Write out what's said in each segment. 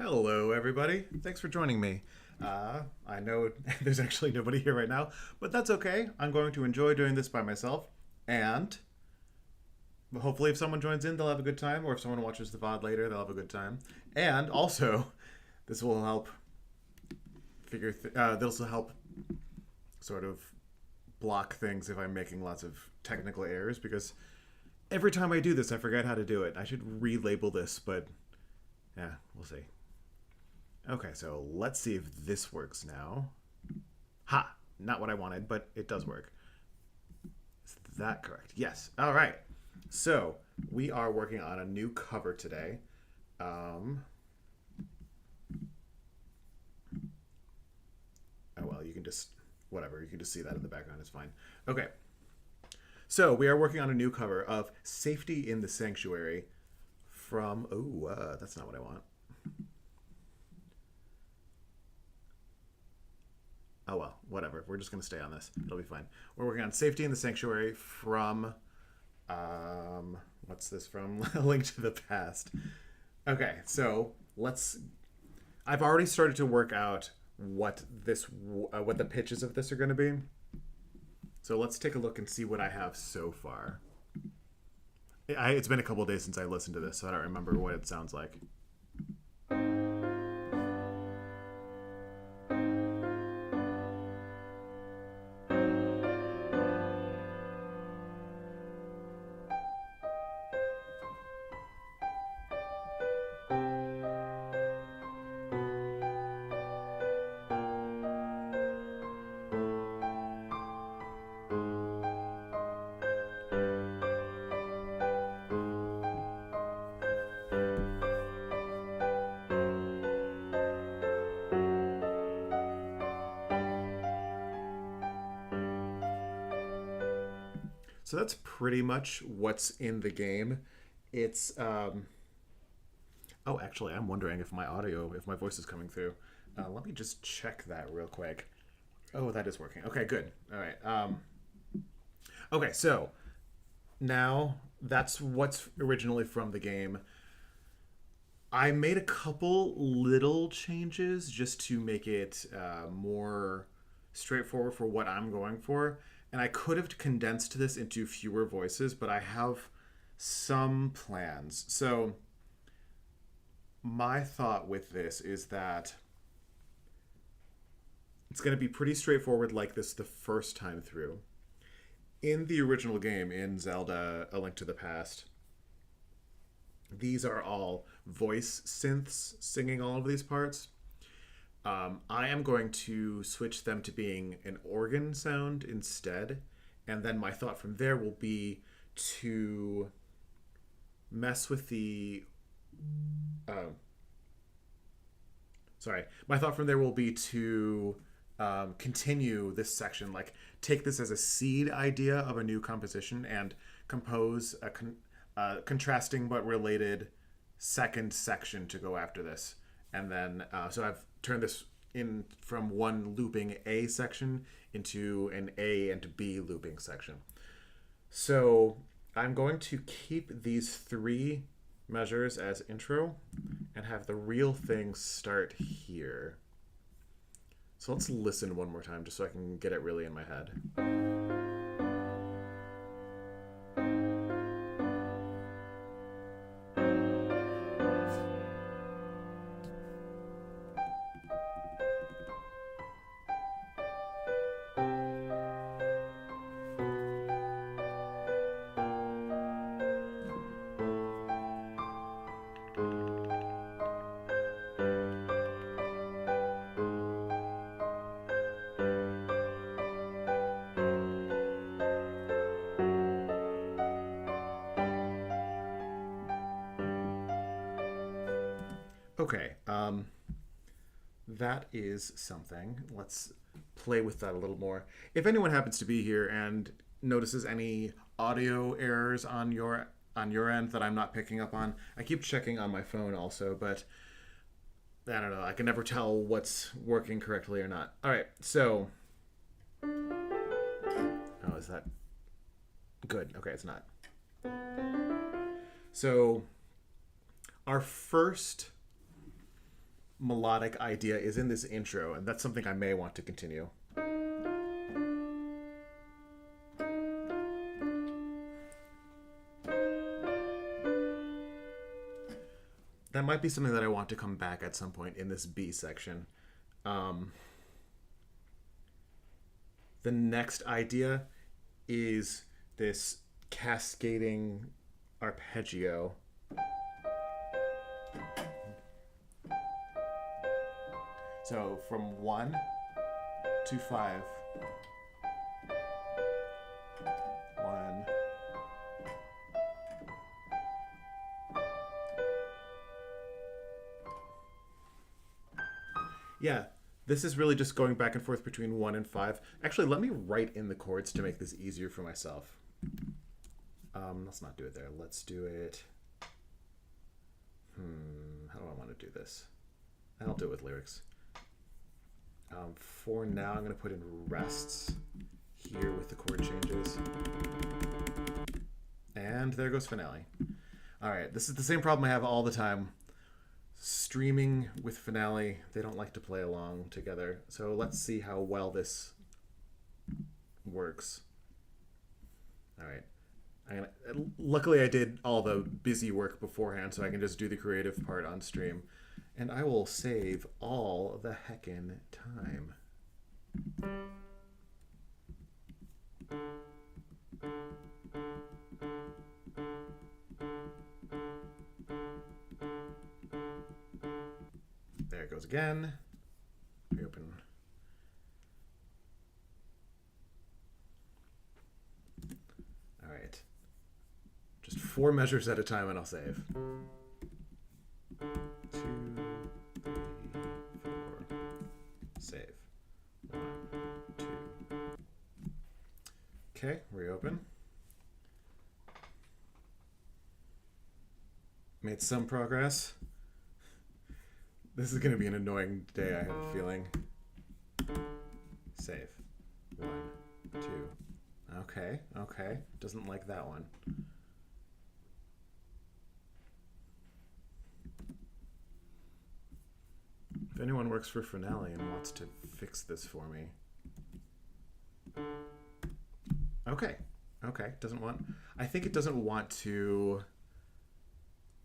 Hello, everybody. Thanks for joining me. I know there's actually nobody here right now, but that's okay. I'm going to enjoy doing this by myself, and hopefully, if someone joins in, they'll have a good time, or if someone watches the VOD later, they'll have a good time. And also, this will help this will help sort of block things if I'm making lots of technical errors, because every time I do this, I forget how to do it. I should relabel this, but yeah, we'll see. Okay, so let's see if this works now. Ha! Not what I wanted, but it does work. Is that correct? Yes. All right. So we are working on a new cover today. Um, oh, well, you can just, whatever, you can just see that in the background. It's fine. Okay. So we are working on a new cover of Safety in the Sanctuary from, that's not what I want. Oh well, whatever. We're just gonna stay on this. It'll be fine. We're working on Safety in the Sanctuary from, what's this from? A Link to the Past. Okay, so let's. I've already started to work out what the pitches of this are going to be. So let's take a look and see what I have so far. It's been a couple days since I listened to this, so I don't remember what it sounds like. So that's pretty much what's in the game. It's oh, actually, I'm wondering if my voice is coming through. Let me just check that real quick. Oh, that is working. Okay, good. All right. Okay, so now that's what's originally from the game. I made a couple little changes just to make it more straightforward for what I'm going for. And I could have condensed this into fewer voices, but I have some plans. So, my thought with this is that it's going to be pretty straightforward like this the first time through. In the original game, in Zelda A Link to the Past, these are all voice synths singing all of these parts. I am going to switch them to being an organ sound instead. And then my thought from there will be to mess with the. Sorry. My thought from there will be to continue this section, like take this as a seed idea of a new composition and compose a contrasting but related second section to go after this. And then, so I've turned this in from one looping A section into an A and B looping section. So I'm going to keep these three measures as intro and have the real thing start here. So let's listen one more time just so I can get it really in my head. Okay, that is something. Let's play with that a little more. If anyone happens to be here and notices any audio errors on your end that I'm not picking up on, I keep checking on my phone also, but I don't know. I can never tell what's working correctly or not. All right, so oh, is that good? Okay, it's not. So our first melodic idea is in this intro, and that's something I may want to continue. That might be something that I want to come back at some point in this B section. The next idea is this cascading arpeggio. So from 1 to 5. 1. Yeah, this is really just going back and forth between 1 and 5. Actually, let me write in the chords to make this easier for myself. Let's not do it there. Let's do it... how do I want to do this? I'll do it with lyrics. For now, I'm going to put in rests here with the chord changes. And there goes finale. All right, this is the same problem I have all the time. Streaming with finale, they don't like to play along together. So let's see how well this works. All right. Luckily, I did all the busy work beforehand, so I can just do the creative part on stream. And I will save all the heckin' time. There it goes again. Reopen. All right. Just 4 measures at a time and I'll save. 2, 3, 4. Save. 1, 2. Okay, reopen. Made some progress. This is going to be an annoying day, I have a feeling. Save. 1, 2. Okay, okay. Doesn't like that one. If anyone works for Finale and wants to fix this for me. Okay, okay. Doesn't want... I think it doesn't want to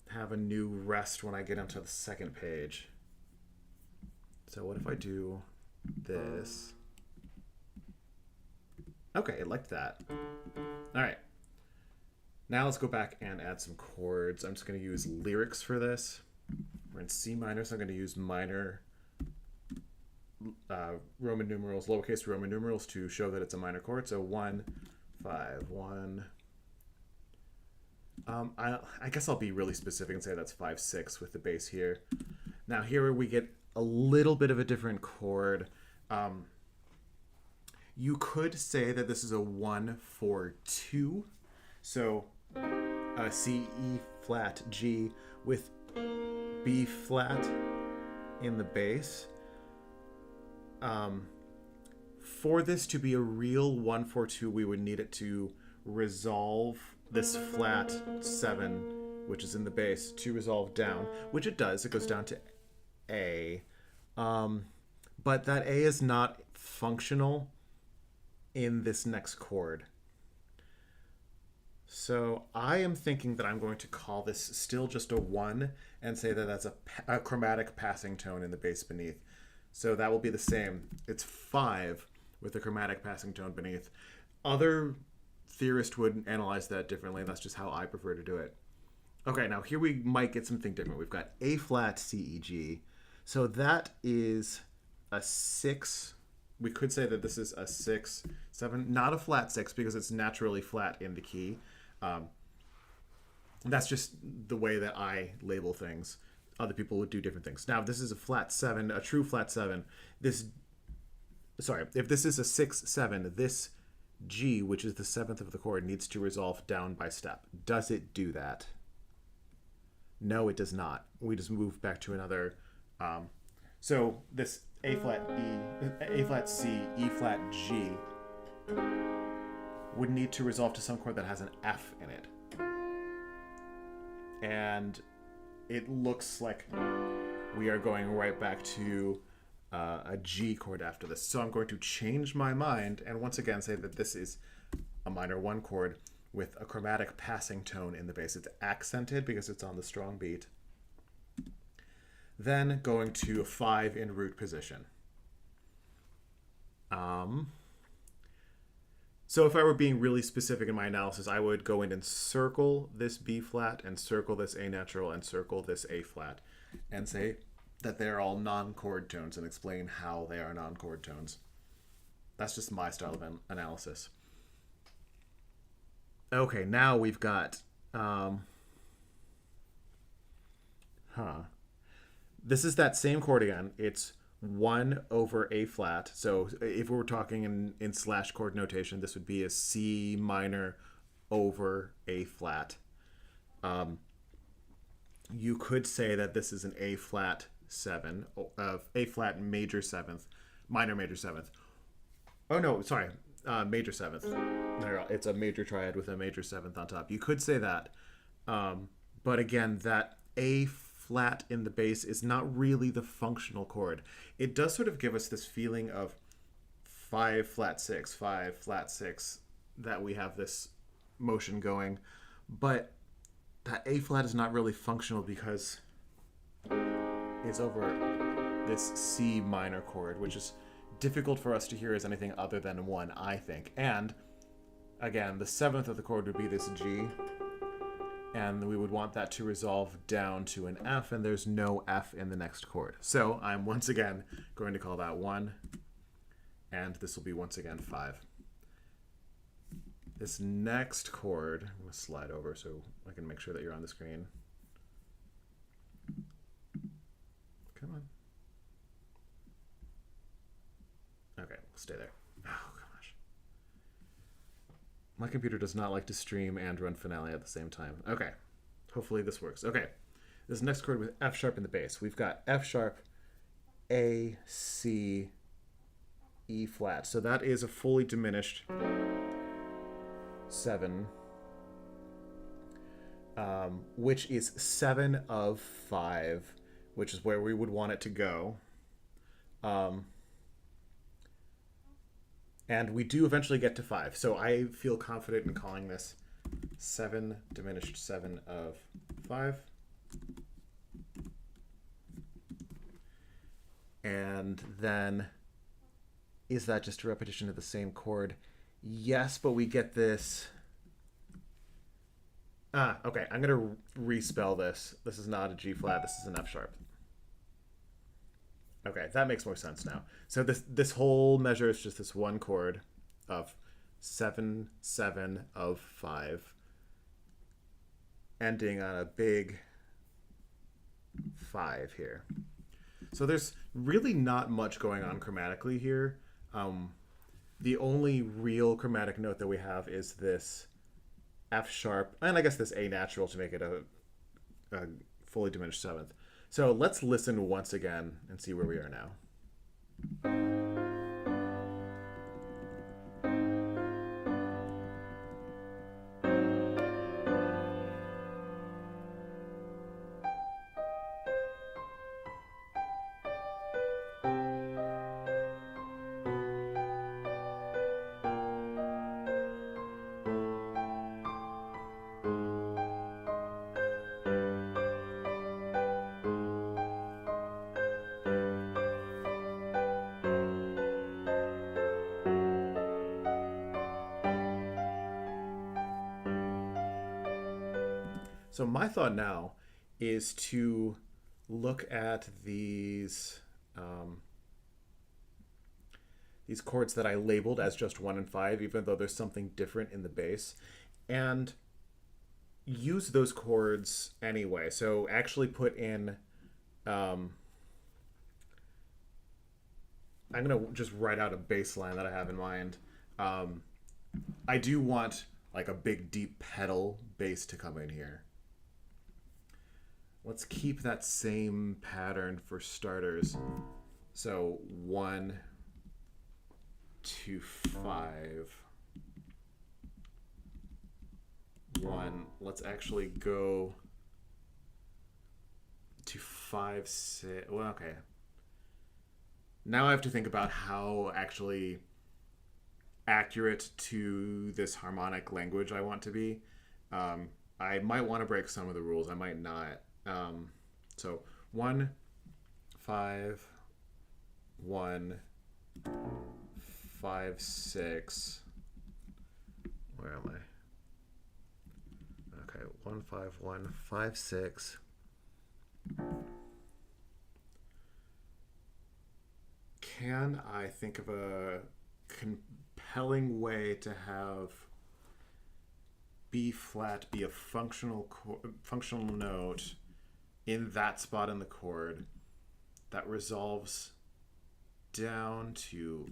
have a new rest when I get onto the second page. So what if I do this? Okay, it liked that. All right. Now let's go back and add some chords. I'm just going to use lyrics for this. We're in C minor, so I'm going to use minor Roman numerals, lowercase Roman numerals to show that it's a minor chord. So 1, 5, 1. I guess I'll be really specific and say that's 5, 6 with the bass here. Now here we get a little bit of a different chord. You could say that this is a 1, 4, 2. So C, E flat, G with B flat in the bass. For this to be a real 1, 4, 2, we would need it to resolve this flat 7, which is in the bass, to resolve down, which it does. It goes down to A. But that A is not functional in this next chord. So I am thinking that I'm going to call this still just a 1 and say that that's a chromatic passing tone in the bass beneath. So that will be the same. It's 5 with a chromatic passing tone beneath. Other theorists would analyze that differently, and that's just how I prefer to do it. Okay, now here we might get something different. We've got A flat, C, E, G. So that is a 6. We could say that this is a 6, 7, not a flat 6 because it's naturally flat in the key. That's just the way that I label things. Other people would do different things. Now, if this is a flat 7, a true flat 7, if this is a 6, 7, this G, which is the 7th of the chord, needs to resolve down by step. Does it do that? No, it does not. We just move back to another. So this A flat E, A flat C, E flat G would need to resolve to some chord that has an F in it. And it looks like we are going right back to a G chord after this. So I'm going to change my mind and once again say that this is a minor 1 chord with a chromatic passing tone in the bass. It's accented because it's on the strong beat. Then going to a 5 in root position. So if I were being really specific in my analysis, I would go in and circle this B flat and circle this A natural and circle this A flat and say that they're all non-chord tones and explain how they are non-chord tones. That's just my style of analysis. Okay, now we've got this is that same chord again. It's 1 over A flat. So if we were talking in slash chord notation, this would be a C minor over A flat. You could say that this is an A flat 7, A flat major 7th, minor major 7th. Oh no, sorry, major 7th. It's a major triad with a major 7th on top. You could say that. But again, that A flat in the bass is not really the functional chord. It does sort of give us this feeling of 5 flat 6, 5 flat 6, that we have this motion going. But that A flat is not really functional because it's over this C minor chord, which is difficult for us to hear as anything other than 1, I think. And again, the 7th of the chord would be this G, and we would want that to resolve down to an F, and there's no F in the next chord. So I'm once again going to call that 1, and this will be once again 5. This next chord, I'm going to slide over so I can make sure that you're on the screen. Come on. Okay, we'll stay there. Oh, gosh. My computer does not like to stream and run Finale at the same time. Okay, hopefully this works. Okay, this next chord with F sharp in the bass. We've got F sharp, A, C, E flat. So that is a fully diminished 7, which is 7 of 5, which is where we would want it to go. And we do eventually get to 5. So I feel confident in calling this 7 diminished 7 of 5. And then, is that just a repetition of the same chord? Yes, but we get this. Okay, I'm going to respell this. This is not a G flat, this is an F sharp. Okay, that makes more sense now. So this whole measure is just this one chord of 7, 7 of 5, ending on a big 5 here. So there's really not much going on chromatically here. The only real chromatic note that we have is this F sharp, and I guess this A natural to make it a fully diminished 7th. So let's listen once again and see where we are now. So my thought now is to look at these chords that I labeled as just 1 and 5, even though there's something different in the bass, and use those chords anyway. So actually put in, I'm going to just write out a bass line that I have in mind. I do want like a big deep pedal bass to come in here. Let's keep that same pattern for starters. So 1, 2, 5. 1. Let's actually go to 5, 6. Well, okay. Now I have to think about how actually accurate to this harmonic language I want to be. I might want to break some of the rules. I might not. So 1, 5, 1, 5, 6. Where am I? Okay, 1, 5, 1, 5, 6. Can I think of a compelling way to have B flat be a functional note in that spot in the chord that resolves down to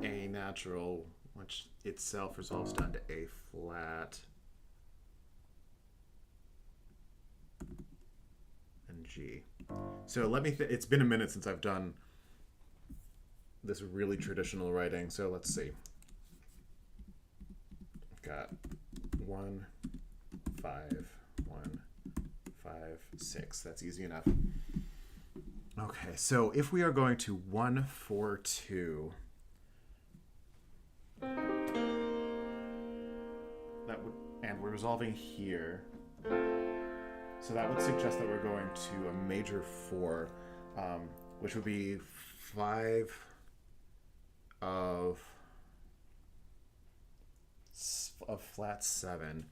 A natural, which itself resolves down to A flat and G. So let me it's been a minute since I've done this really traditional writing, so let's see. I've got 1, 5, 1, 5, 6. That's easy enough. Okay, so if we are going to 1, 4, 2, that would, and we're resolving here, so that would suggest that we're going to a major 4, which would be 5 of flat 7.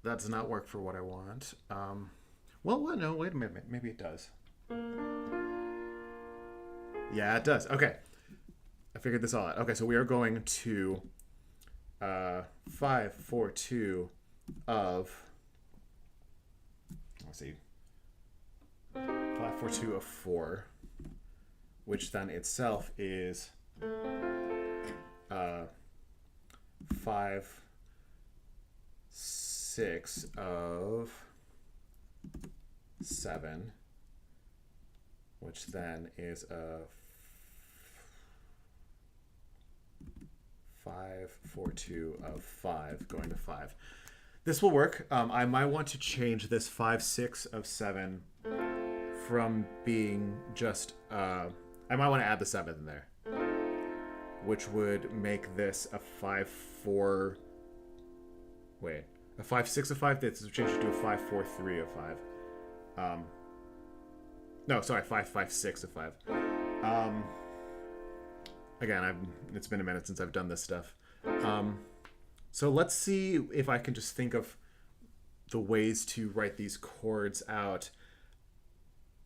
That does not work for what I want. Well, no, wait a minute. Maybe it does. Yeah, it does. Okay. I figured this all out. Okay, so we are going to 5, 4, 2 of, let's see, 5, 4, 2 of 4, which then itself is 5, 6 of 7, which then is a 5, 4, 2 of 5 going to 5. This will work. I might want to change this 5, 6 of 7 from being just I might want to add the 7 in there, which would make this a 5, 4. Wait, a 5, 6 of 5. This is changed to a 5, 4, 3 of 5. No, sorry, 5, 5, 6 of 5. Again, it's been a minute since I've done this stuff. So let's see if I can just think of the ways to write these chords out.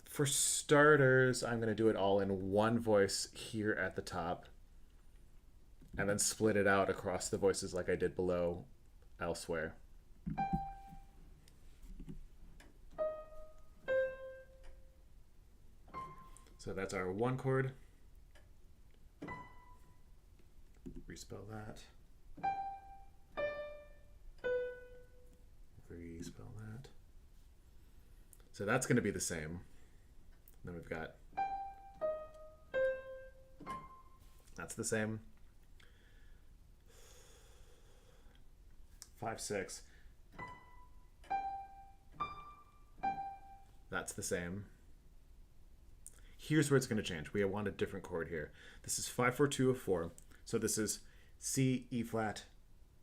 For starters, I'm going to do it all in one voice here at the top, and then split it out across the voices like I did below elsewhere. So that's our 1 chord. Respell that. Respell that. So that's going to be the same. Then we've got, that's the same. 5, 6. That's the same. Here's where it's going to change. We want a different chord here. This is 5, 4, 2 of 4. So this is C, E flat,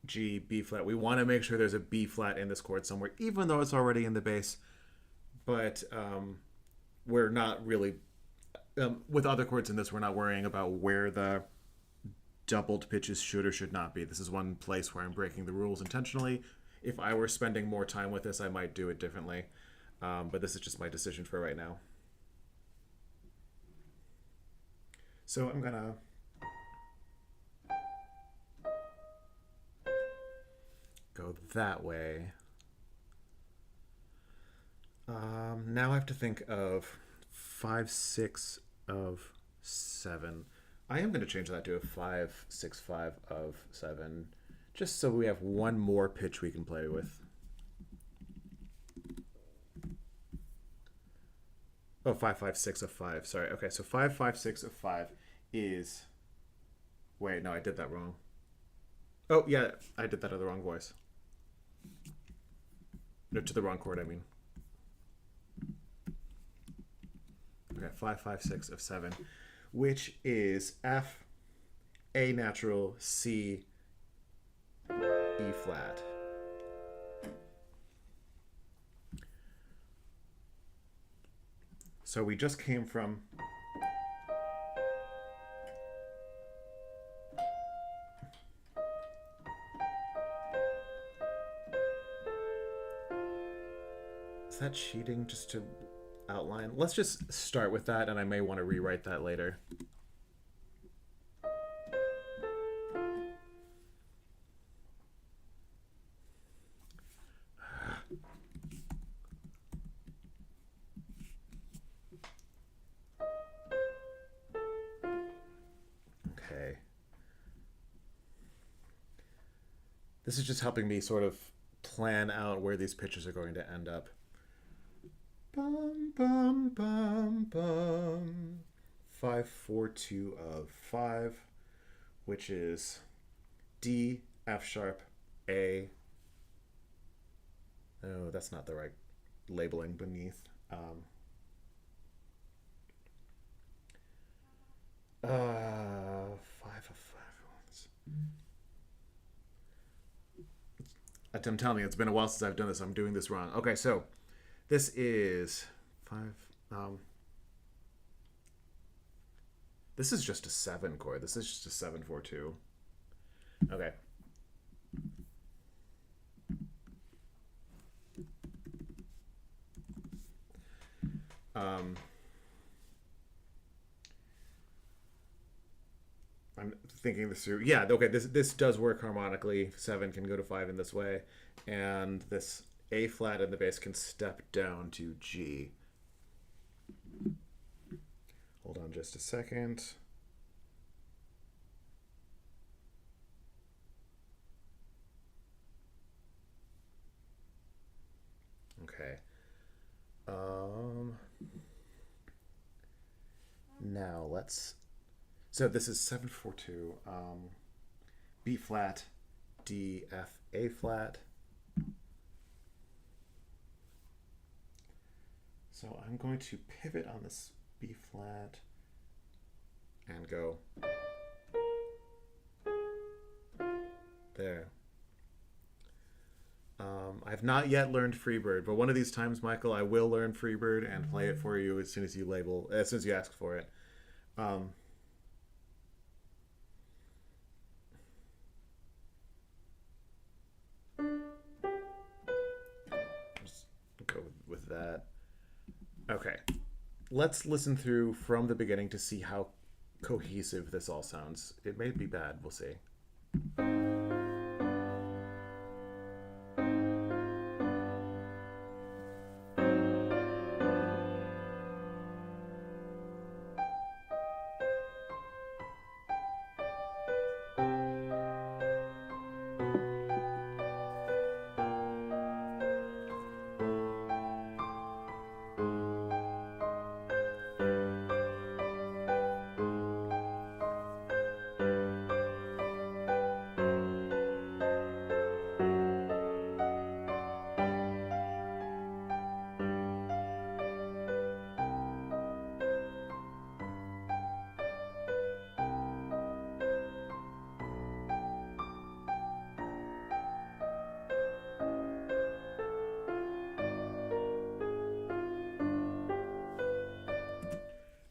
G, B flat. We want to make sure there's a B flat in this chord somewhere, even though it's already in the bass. But we're not really, with other chords in this, we're not worrying about where the doubled pitches should or should not be. This is one place where I'm breaking the rules intentionally. If I were spending more time with this, I might do it differently. But this is just my decision for right now. So I'm going to go that way. Now I have to think of 5, 6 of 7. I am going to change that to a 5, 6, 5 of 7, just so we have one more pitch we can play with. Oh, 5, 5, 6 of 5. Sorry. Okay, so 5, 5, 6 of 5 is... Wait, no, I did that wrong. Oh, yeah, I did that to the wrong voice. No, to the wrong chord, I mean. Okay, 556 of 7, which is F, A natural, C, E flat. So we just came from Is that cheating just to outline? Let's just start with that, and I may want to rewrite that later. Okay. This is just helping me sort of plan out where these pitches are going to end up. Bum, bum, bum, bum. 542 of 5, which is D, F sharp, A. Oh, that's not the right labeling beneath. 5 of 5. I'm telling you, it's been a while since I've done this. I'm doing this wrong. Okay, so this is 5. This is just a 7 chord. This is just a 742. Okay. I'm thinking this through. Yeah, okay, this does work harmonically. 7 can go to 5 in this way, and this A flat in the bass can step down to G. Hold on just a second. Okay. Now let's. So this is 742. B flat, D, F, A flat. So I'm going to pivot on this B flat and go there. I've not yet learned Freebird, but one of these times, Michael, I will learn Freebird and play it for you as soon as you ask for it. Just go with that. Okay, let's listen through from the beginning to see how cohesive this all sounds. It may be bad, we'll see.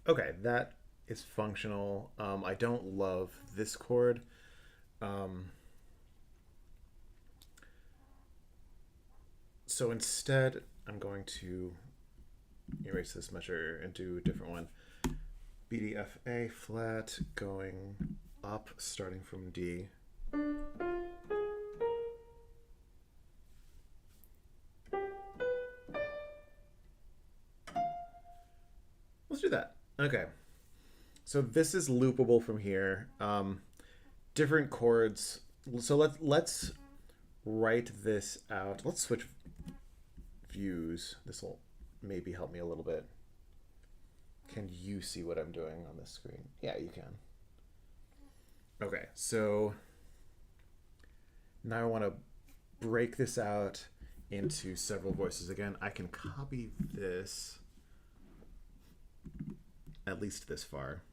Okay, that is functional. I don't love this chord. So instead, I'm going to erase this measure and do a different one. B, D, F, A flat, going up, starting from D. Let's do that. Okay. So this is loopable from here. Different chords. So let's write this out. Let's switch views. This will maybe help me a little bit. Can you see what I'm doing on this screen? Yeah, you can. Okay, so now I want to break this out into several voices again. I can copy this at least this far.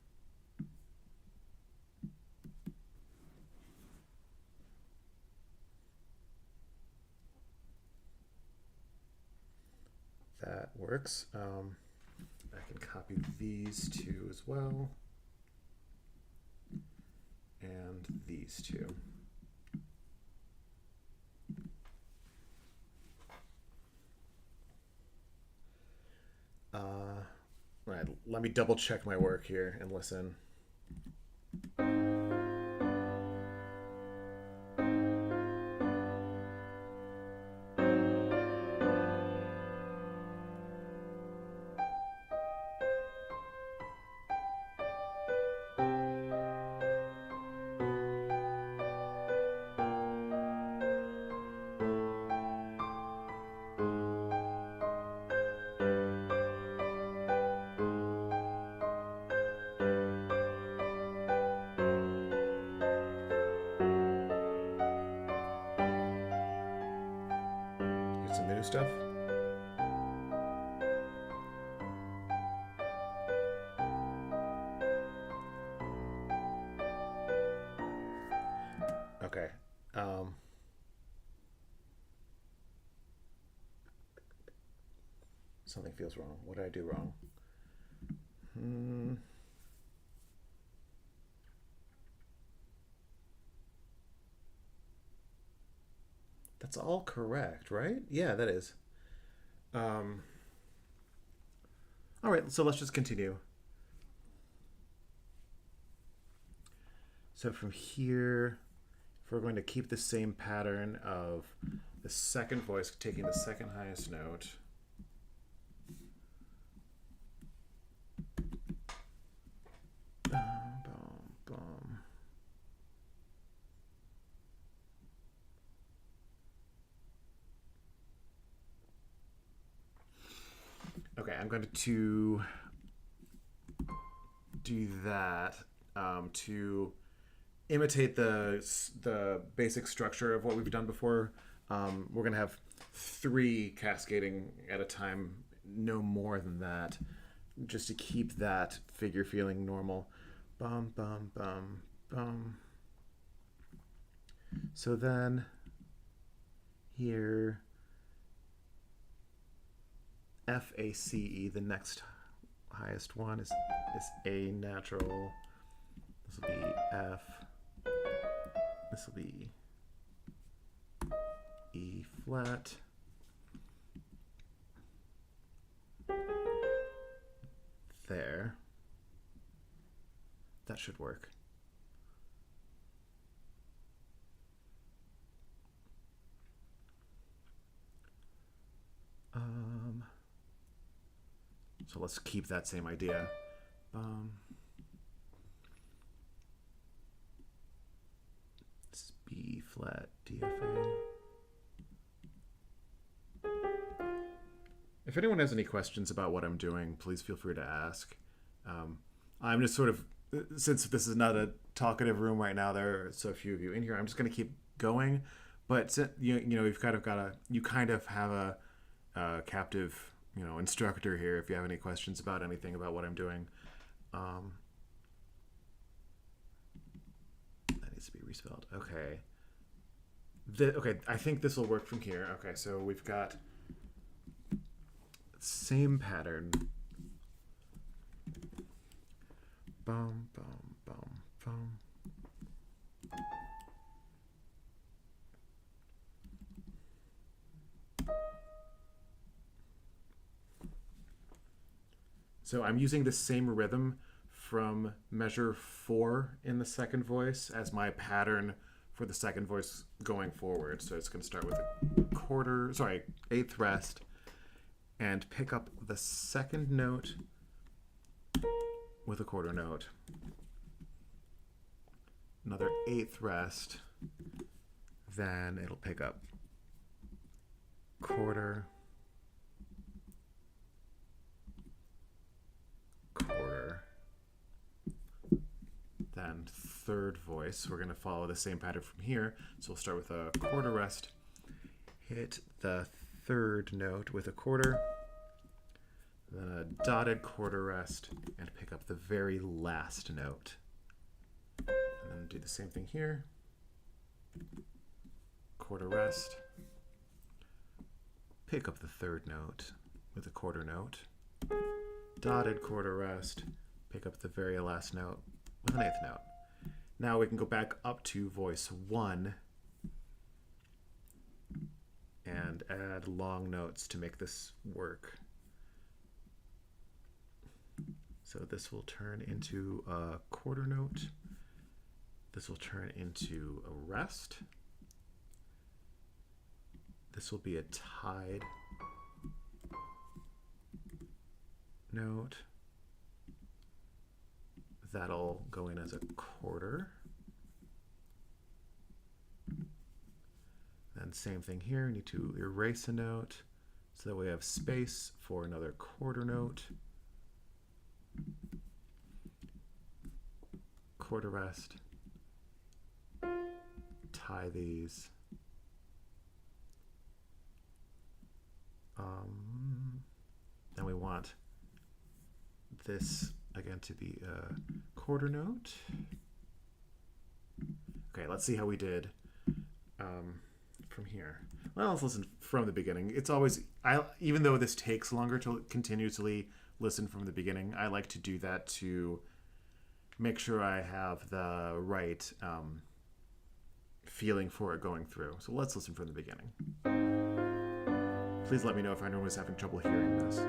That works. I can copy these two as well. And these two. Right, let me double check my work here and listen. Here's some new stuff. Okay. Something feels wrong. What did I do wrong? That's all correct, right? Yeah, that is. Um, all right, so let's just continue. So from here, if we're going to keep the same pattern of the second voice taking the second highest note, bum, bum, bum. Okay, I'm going to do that to imitate the basic structure of what we've done before. We're going to have 3 cascading at a time, no more than that, just to keep that figure feeling normal. Bum, bum, bum, bum. So then here, F, A, C, E, the next highest one is A natural. This will be F. This will be E flat. There. That should work. So let's keep that same idea. This is B flat DFA. If anyone has any questions about what I'm doing, please feel free to ask. I'm just sort of, since this is not a talkative room right now, there are so few of you in here, I'm just going to keep going. But you've kind of have a captive, instructor here. If you have any questions about anything about what I'm doing, that needs to be respelled. Okay. Okay, I think this will work from here. Okay, so we've got same pattern. Bum, bum, bum, bum. So I'm using the same rhythm from measure 4 in the second voice as my pattern for the second voice going forward. So it's going to start with a eighth rest, and pick up the second note with a quarter note. Another eighth rest, then it'll pick up quarter, quarter, then third voice. We're going to follow the same pattern from here. So we'll start with a quarter rest, hit the third note with a quarter, then a dotted quarter rest, and pick up the very last note. And then do the same thing here. Quarter rest. Pick up the third note with a quarter note. Dotted quarter rest. Pick up the very last note with an eighth note. Now we can go back up to voice 1 and add long notes to make this work. So this will turn into a quarter note. This will turn into a rest. This will be a tied note. That'll go in as a quarter. And same thing here, need to erase a note so that we have space for another quarter note. Quarter rest. Tie these. Then we want this again to be a quarter note. Okay, let's see how we did from here. Well, let's listen from the beginning. It's always, even though this takes longer to continuously listen from the beginning, I like to do that to make sure I have the right feeling for it going through. So let's listen from the beginning. Please let me know if anyone was having trouble hearing this.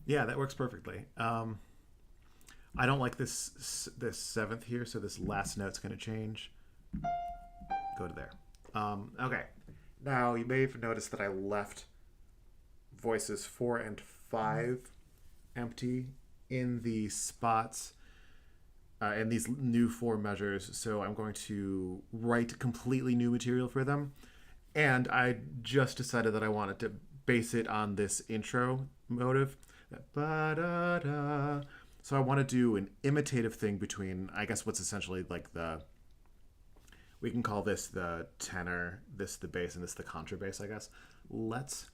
Yeah, that works perfectly. I don't like this seventh here, so this last note's going to change. Go to there. Okay. Now, you may have noticed that I left voices 4 and 5 empty in the spots in these new 4 measures, so I'm going to write completely new material for them. And I just decided that I wanted to base it on this intro motive. Ba-da-da. So I want to do an imitative thing between, I guess, what's essentially like we can call this the tenor, this the bass, and this the contrabass, I guess. Let's,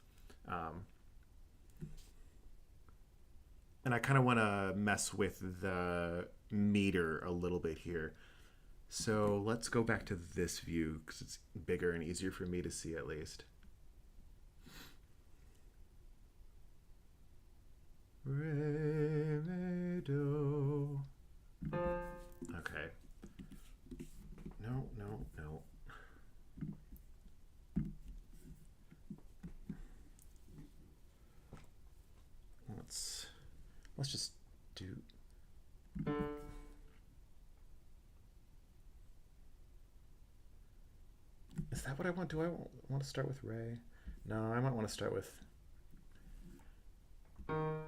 and I kind of want to mess with the meter a little bit here. So let's go back to this view because it's bigger and easier for me to see at least. Re, mi, do. Okay. No. Let's just do. Is that what I want? Do I want to start with Re? No, I might want to start with.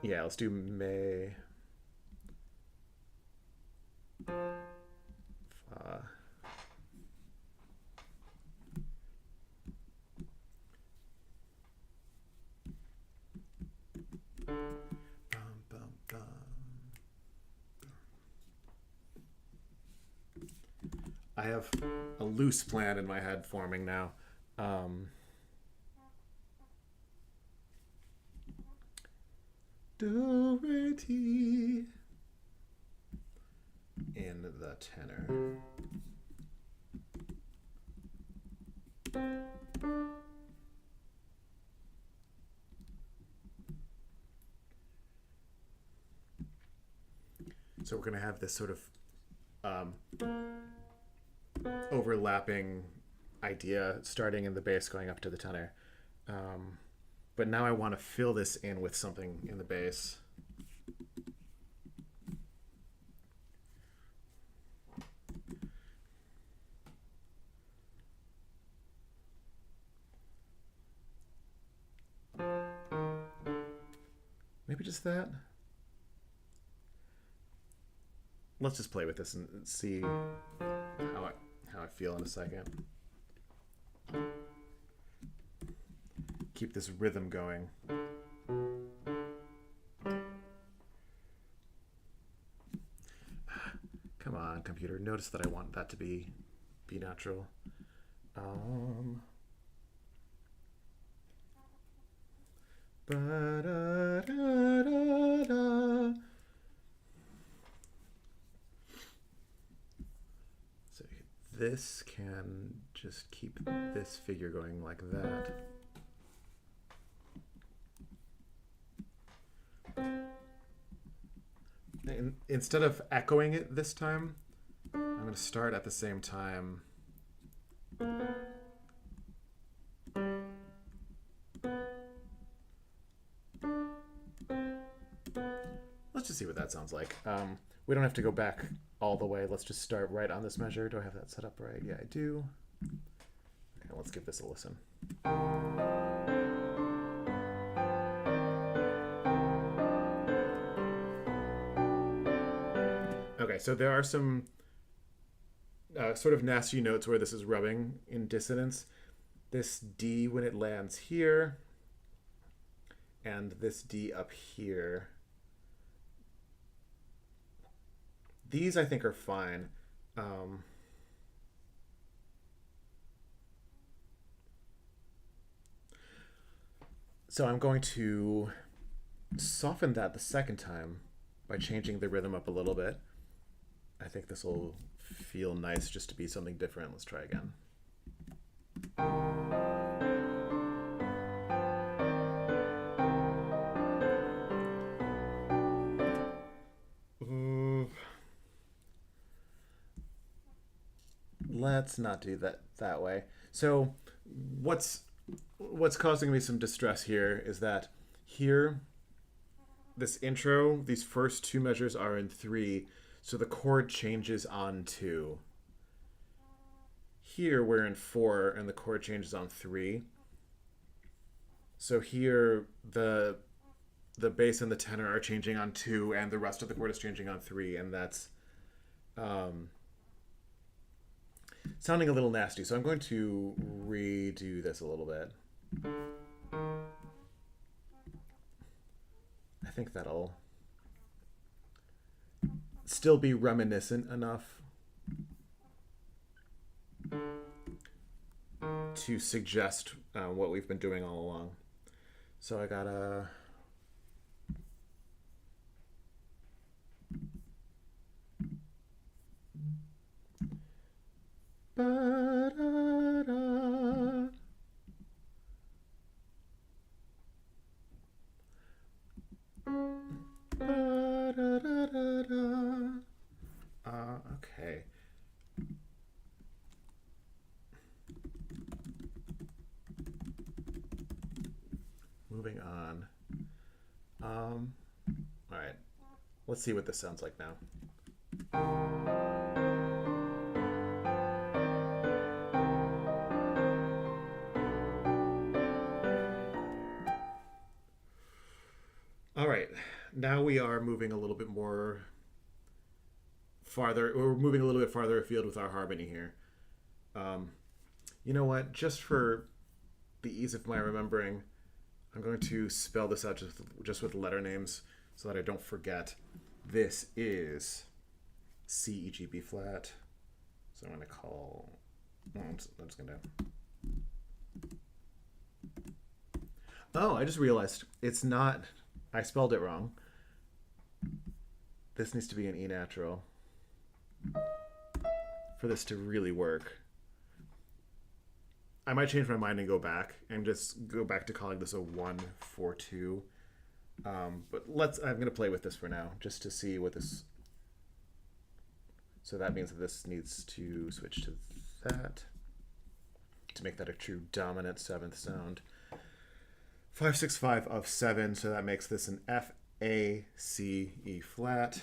Yeah, let's do May. Fa. I have a loose plan in my head forming now. Do, re, ti in the tenor. So we're going to have this sort of overlapping idea starting in the bass going up to the tenor. But now I want to fill this in with something in the bass. Maybe just that. Let's just play with this and see how I feel in a second. Keep this rhythm going. Come on, computer. Notice that I want that to be natural. So this can just keep this figure going like that. And instead of echoing it this time, I'm going to start at the same time. Let's just see what that sounds like. We don't have to go back all the way. Let's just start right on this measure. Do I have that set up right? Yeah, I do. Okay, let's give this a listen. Okay, so there are some sort of nasty notes where this is rubbing in dissonance. This D when it lands here, and this D up here. These I think are fine. So I'm going to soften that the second time by changing the rhythm up a little bit. I think this will feel nice just to be something different. Let's try again. Let's not do that way. So what's causing me some distress here is that here, this intro, these first two measures are in 3, so the chord changes on 2. Here we're in 4 and the chord changes on 3. So here the bass and the tenor are changing on 2 and the rest of the chord is changing on 3, and that's sounding a little nasty. So I'm going to redo this a little bit. I think that'll still be reminiscent enough to suggest what we've been doing all along. So I got a... Okay. Moving on. All right. Let's see what this sounds like now. All right. Now we are moving a little bit more farther, or moving a little bit farther afield with our harmony here. You know what? Just for the ease of my remembering, I'm going to spell this out just with letter names so that I don't forget. This is C, E, G, B flat. So I'm going to call... No, I'm just going to... Oh, I just realized it's not... I spelled it wrong. This needs to be an E natural for this to really work. I might change my mind and go back and just go back to calling this a 1-4-2. But I'm going to play with this for now just to see what this... So that means that this needs to switch to that. to make that a true dominant seventh sound. 5 6 5 of 7, so that makes this an F A C E flat.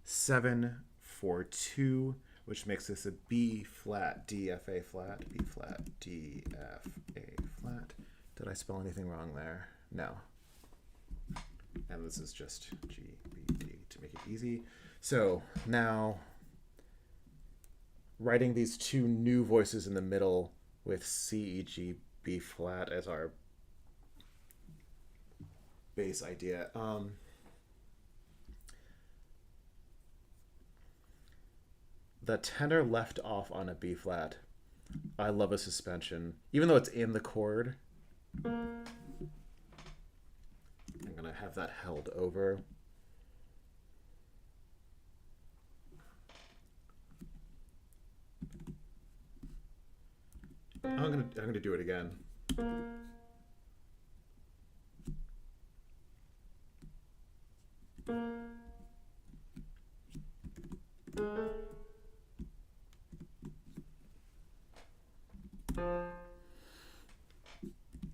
7 4 2, which makes this a B flat D F A flat, B flat D F A flat. Did I spell anything wrong there? No. And this is just G B D to make it easy. So now, writing these two new voices in the middle with C E G B flat as our bass idea. The tenor left off on a B flat. I love a suspension, even though it's in the chord. I'm gonna have that held over. I'm gonna do it again.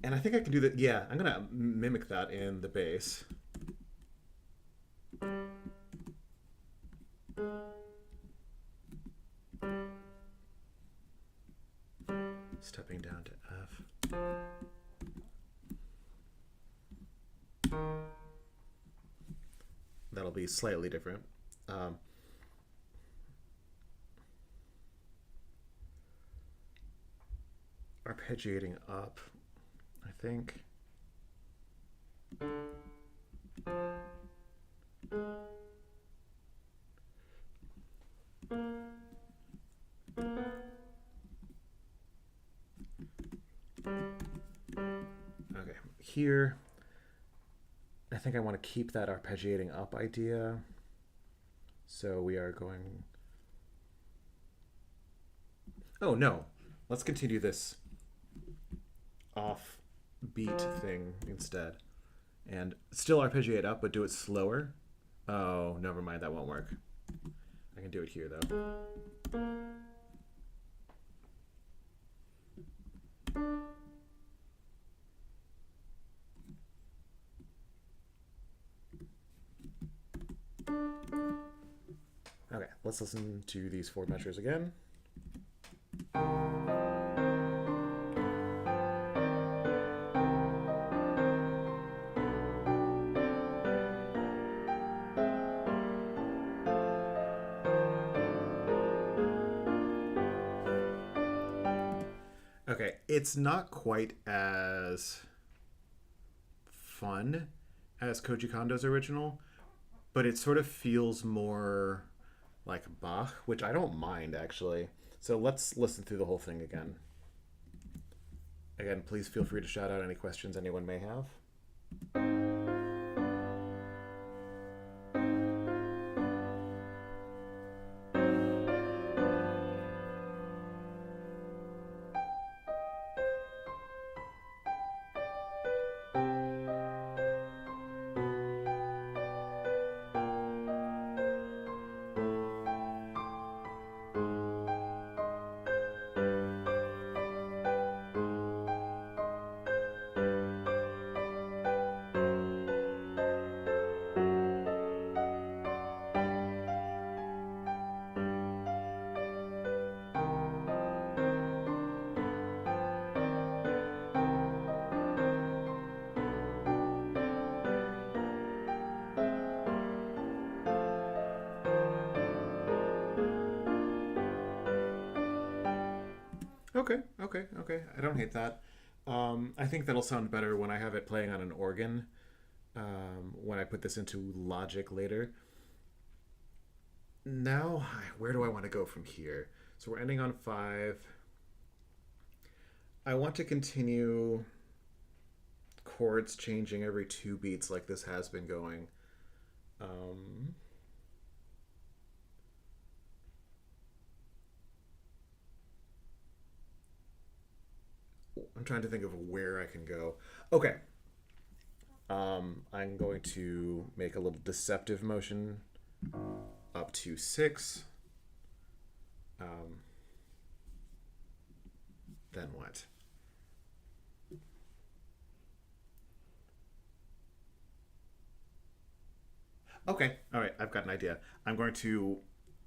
And I think I can do that. Yeah, I'm gonna mimic that in the bass. Stepping down to F. That'll be slightly different. Arpeggiating up, I think. Okay, here, I think I want to keep that arpeggiating up idea. So we are going... Oh, no. Let's continue this off beat thing instead. And still arpeggiate up, but do it slower. Oh, never mind. That won't work. I can do it here, though. Okay, let's listen to these four measures again. Okay, it's not quite as fun as Koji Kondo's original, but it sort of feels more like Bach, which I don't mind, actually. So let's listen through the whole thing again. Again, please feel free to shout out any questions anyone may have. Okay. I don't hate that. I think that'll sound better when I have it playing on an organ, when I put this into Logic later. Now, where do I want to go from here? So we're ending on 5. I want to continue chords changing every 2 beats like this has been going. I'm trying to think of where I can go. Okay. I'm going to make a little deceptive motion up to 6. Um, then what? Okay, all right, I've got an idea. I'm going to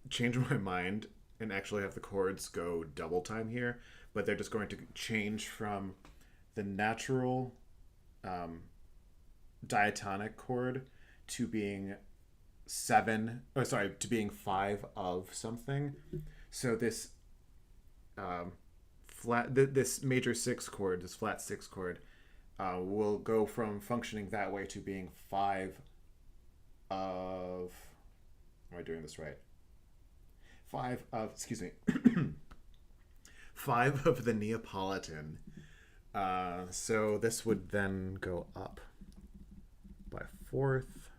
change my mind and actually have the chords go double time here, but they're just going to change from the natural um, diatonic chord to being seven, or sorry, to being five of something. So this um, this major six chord, this flat six chord, will go from functioning that way to being five of. Am I doing this right? Five of, excuse me, five of the Neapolitan. So this would then go up by fourth.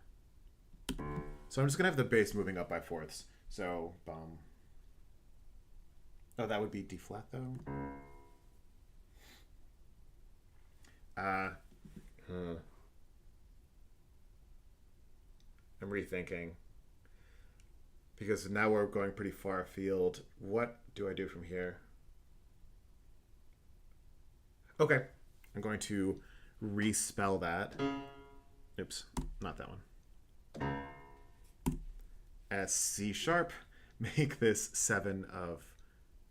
So I'm just gonna have the bass moving up by fourths. So oh, that would be D flat though. Uh, uh I'm rethinking because now we're going pretty far afield. What do I do from here? Okay, I'm going to respell that. Oops, not that one. As C sharp. Make this seven of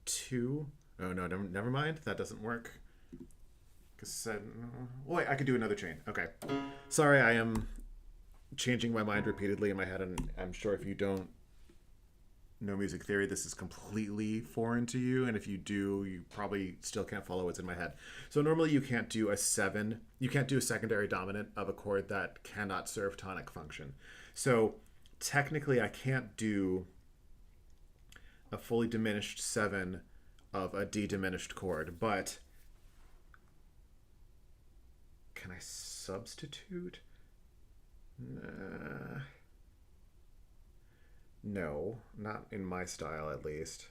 two. Oh no, never mind. That doesn't work. Cause wait, I could do another chain. Okay, sorry, I am changing my mind repeatedly in my head, and I'm sure if you don't know music theory, this is completely foreign to you, and if you do, you probably still can't follow what's in my head. So normally you can't do a seven, you can't do a secondary dominant of a chord that cannot serve tonic function. So technically I can't do a fully diminished seven of a D diminished chord, but can I substitute? No, not in my style at least.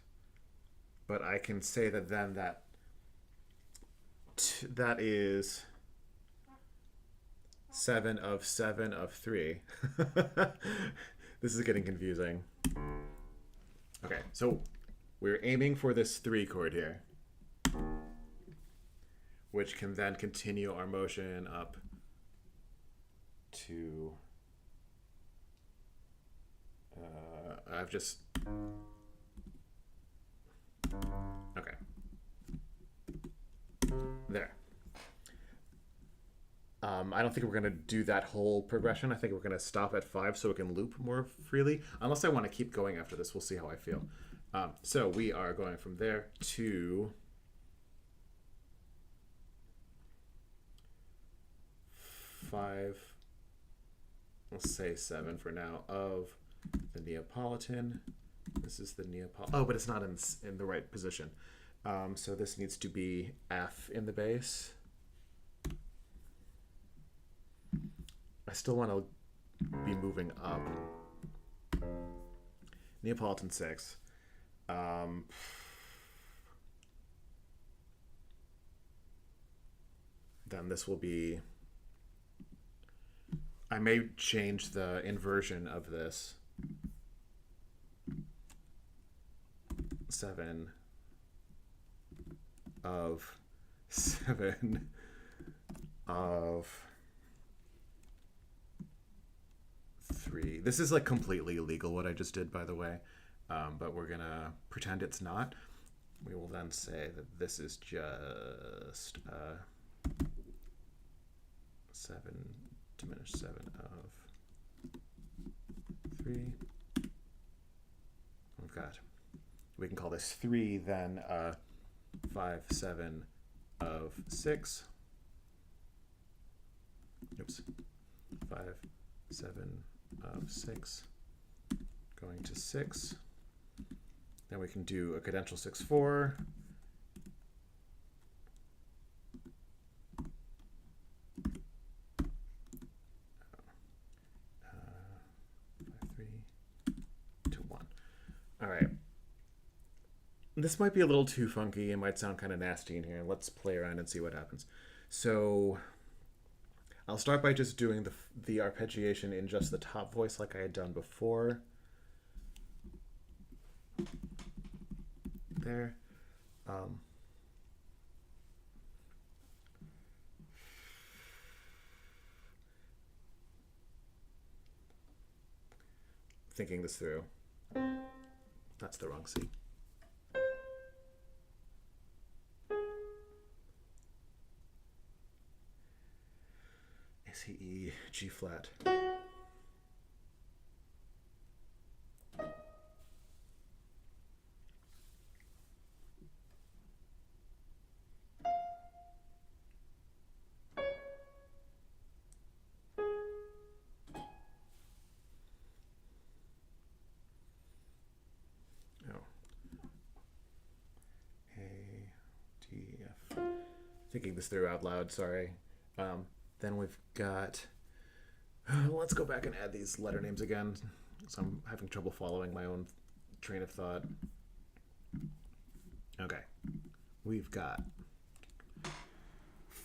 But I can say that then that is seven of three. This is getting confusing. Okay, so we're aiming for this three chord here, which can then continue our motion up to I've just okay there. I don't think we're gonna do that whole progression. I think we're gonna stop at five so we can loop more freely. Unless I want to keep going after this, we'll see how I feel. So we are going from there to five. Let's say seven for now of the Neapolitan. This is the Neapolitan. Oh, but it's not in the right position. So this needs to be F in the bass. I still want to be moving up. Neapolitan 6. Then this will be... I may change the inversion of this. 7 of 7 of 3. This is like completely illegal what I just did, by the way, but we're gonna pretend it's not. We will then say that this is just 7 diminished 7 of 3. We've got, we can call this 3 then 5 7 of 6. Oops. 5 7 of 6 going to 6. Then we can do a cadential 6 4. All right. This might be a little too funky. It might sound kind of nasty in here. Let's play around and see what happens. So I'll start by just doing the arpeggiation in just the top voice like I had done before. there. Um, thinking this through. That's the wrong C. C, E, G flat. Thinking this through out loud, sorry. Then we've got... Let's go back and add these letter names again. So I'm having trouble following my own train of thought. Okay. We've got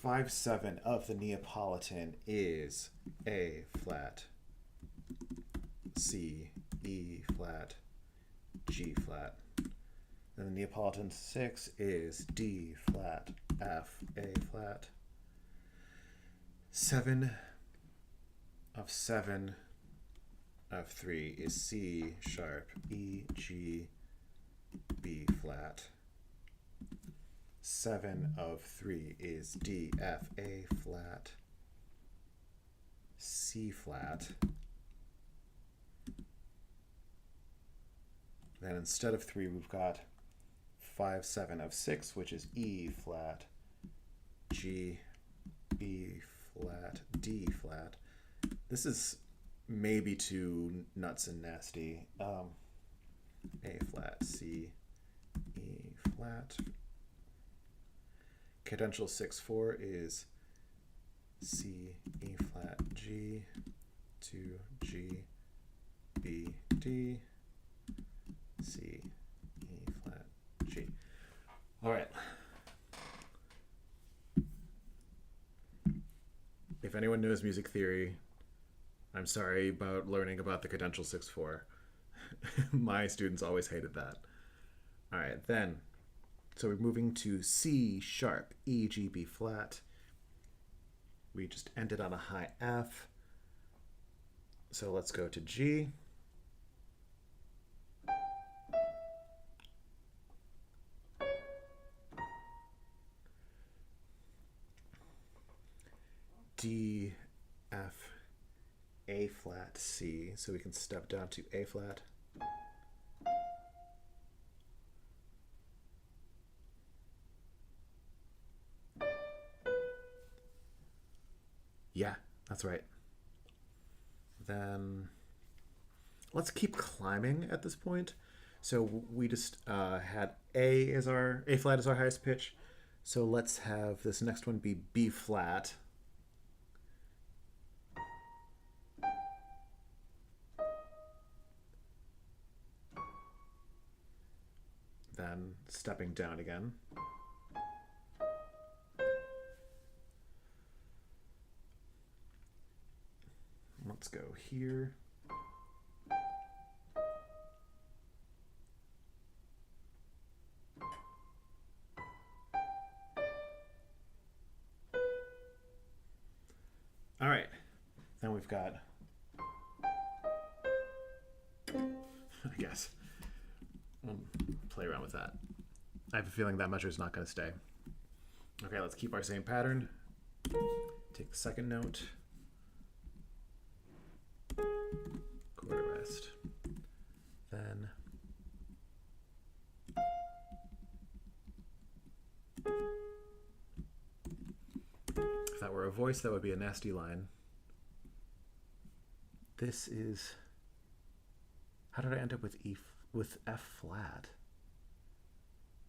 5/7 of the Neapolitan is A flat, C, E flat, G flat. And the Neapolitan 6 is D flat, F, A flat. 7 of 7 of 3 is C sharp, E, G, B flat. 7 of 3 is D, F, A flat, C flat. Then instead of 3, we've got 5/7 of 6, which is E flat, G, B flat, D flat. This is maybe too nuts and nasty. A flat, C, E flat. Cadential 6/4 is C, E flat, G, 2, G, B, D, C, E flat, G. All right. If anyone knows music theory, I'm sorry about learning about the cadential 6/4. My students always hated that. All right, then. So we're moving to C sharp, E, G, B flat. We just ended on a high F. So let's go to G. D, F, A flat, C. So we can step down to A flat. Yeah, that's right. Then let's keep climbing at this point. So we just had A flat as our highest pitch. So let's have this next one be B flat. Then stepping down again. Let's go here. All right. Then we've got, I guess, play around with that. I have a feeling that measure is not going to stay. Okay, let's keep our same pattern. Take the second note. Quarter rest. Then if that were a voice, that would be a nasty line. This is, how did I end up with with F flat?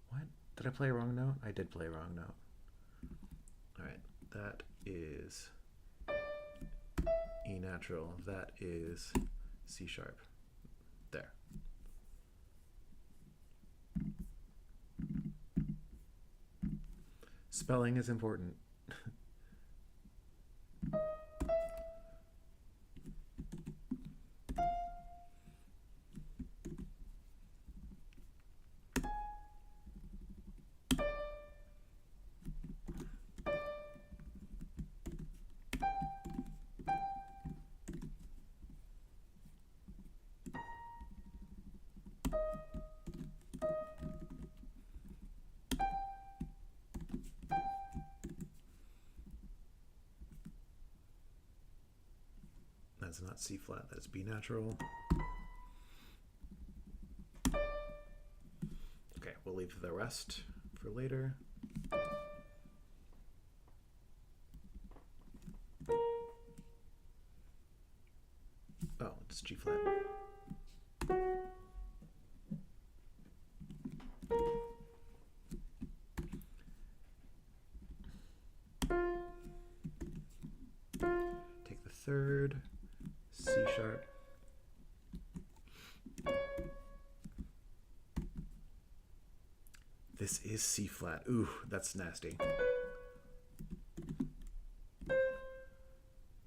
What? Did I play a wrong note? I did play a wrong note. All right, that is E natural. That is C sharp. There. Spelling is important. That's not C flat, that is B natural. Okay, we'll leave the rest for later. Oh, it's G flat. Take the third, C sharp. This is C flat. Ooh, that's nasty.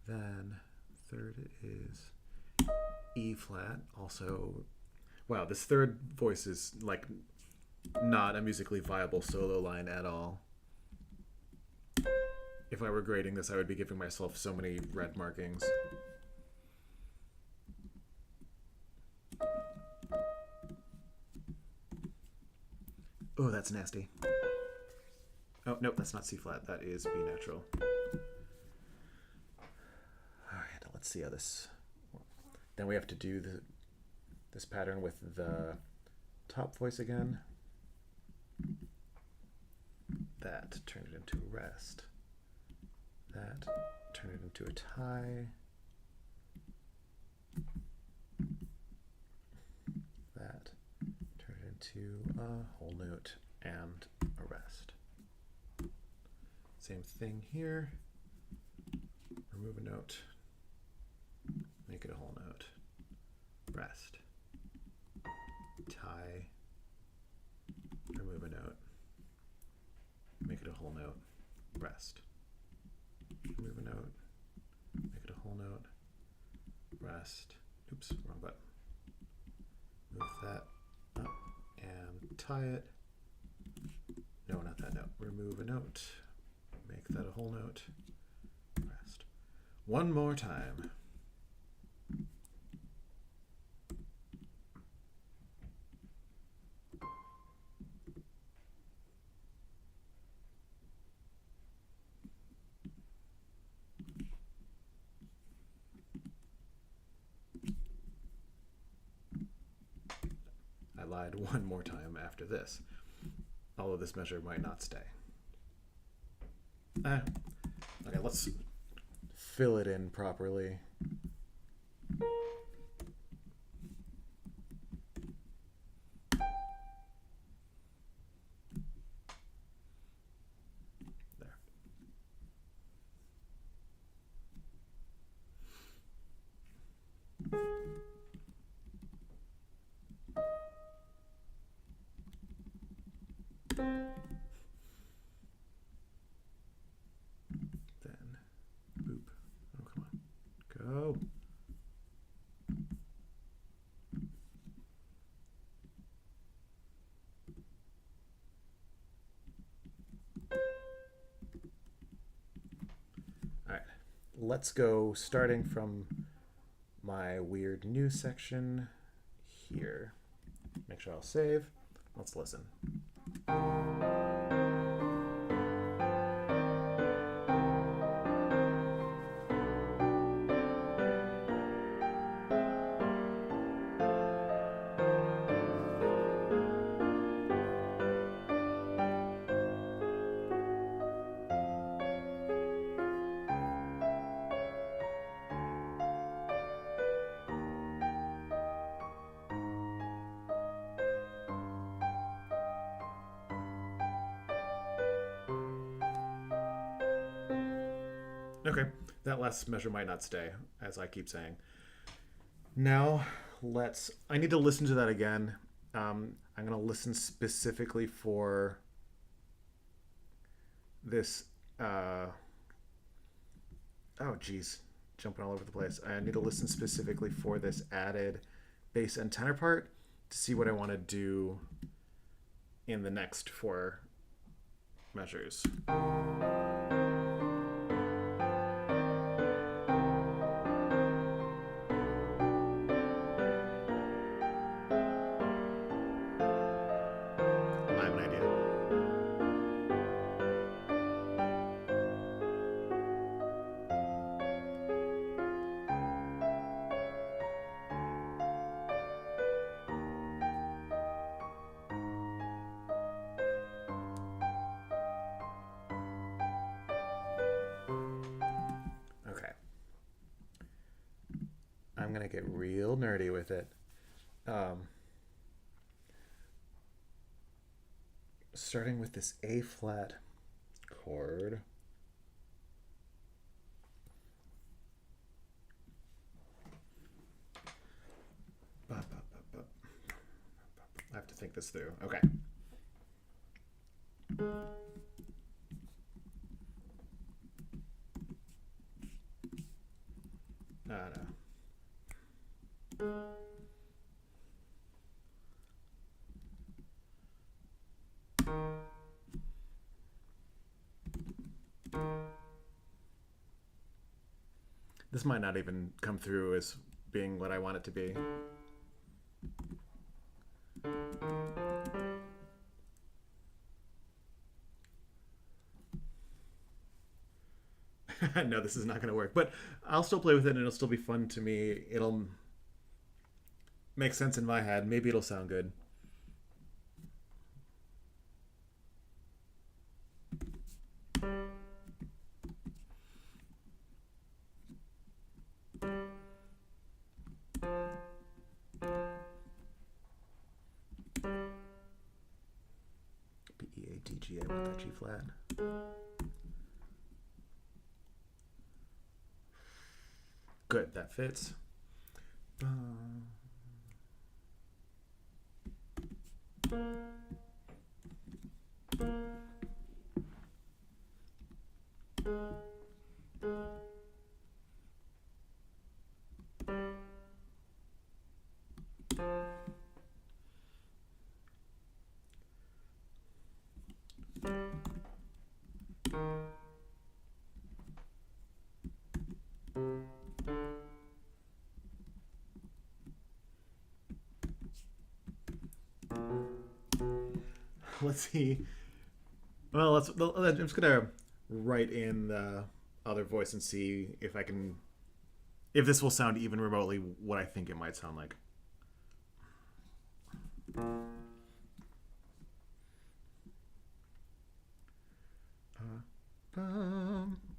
Then third is E flat. Also, wow, this third voice is like not a musically viable solo line at all. If I were grading this, I would be giving myself so many red markings. Oh, that's nasty. Oh, no, that's not C flat. That is B natural. All right, let's see how this... Then we have to do this pattern with the top voice again. That, turn it into a rest. That, turn it into a tie. That, turn it into a whole note and a rest. Same thing here. Remove a note. Make it a whole note. Rest. Tie. Remove a note. Make it a whole note. Rest. Remove a note. Make it a whole note. Rest. Oops, wrong button. Move that up and tie it. No, not that note. Remove a note. Make that a whole note. Rest. One more time. I lied one more time after this, although this measure might not stay. Okay, let's fill it in properly. There. Then, boop. Oh, come on. Go. All right. Let's go starting from my weird new section here. Make sure I'll save. Let's listen. Okay, that last measure might not stay, as I keep saying. Now, I need to listen to that again. I'm going to listen specifically for this, oh geez, jumping all over the place. I need to listen specifically for this added bass and tenor part to see what I want to do in the next four measures. gonna get real nerdy with it. Um, Starting with this A flat chord. I have to think this through. Okay. No. This might not even come through as being what I want it to be. No, this is not going to work. But I'll still play with it and it'll still be fun to me. It'll make sense in my head. Maybe it'll sound good. B-E-A-D-G, I want that G flat. Good, that fits. Let's see. Well, I'm just gonna write in the other voice and see if I can, if this will sound even remotely what I think it might sound like.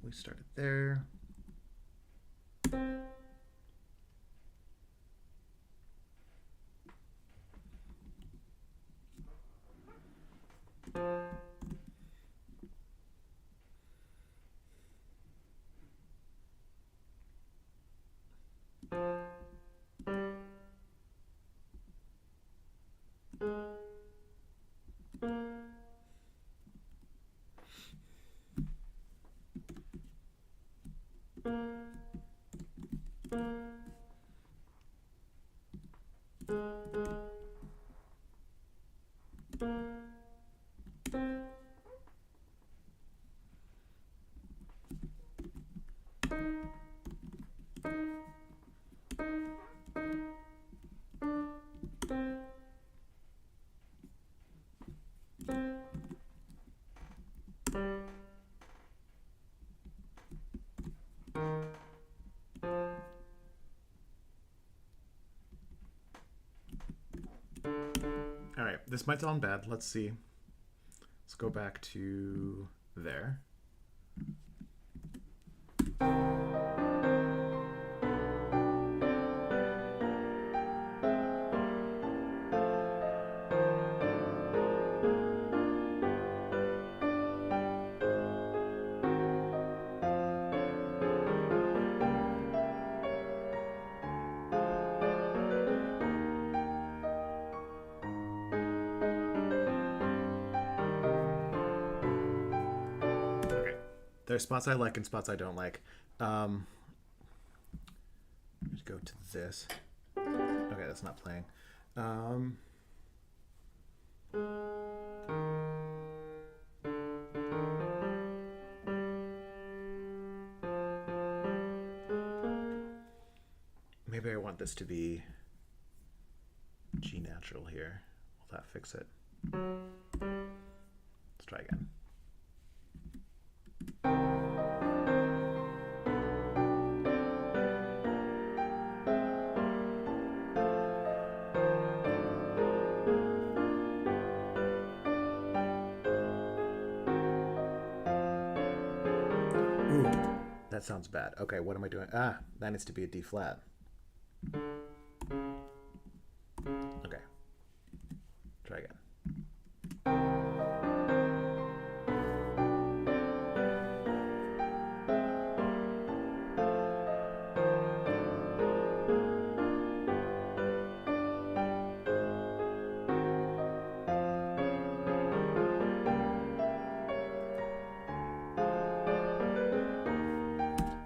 We started there. All right, this might sound bad. Let's see. Let's go back to there. There's spots I like and spots I don't like. Let's go to this. Okay, that's not playing. Maybe I want this to be G natural here. Will that fix it? Let's try again. That sounds bad. Okay, what am I doing? That needs to be a D flat. Okay. Try again.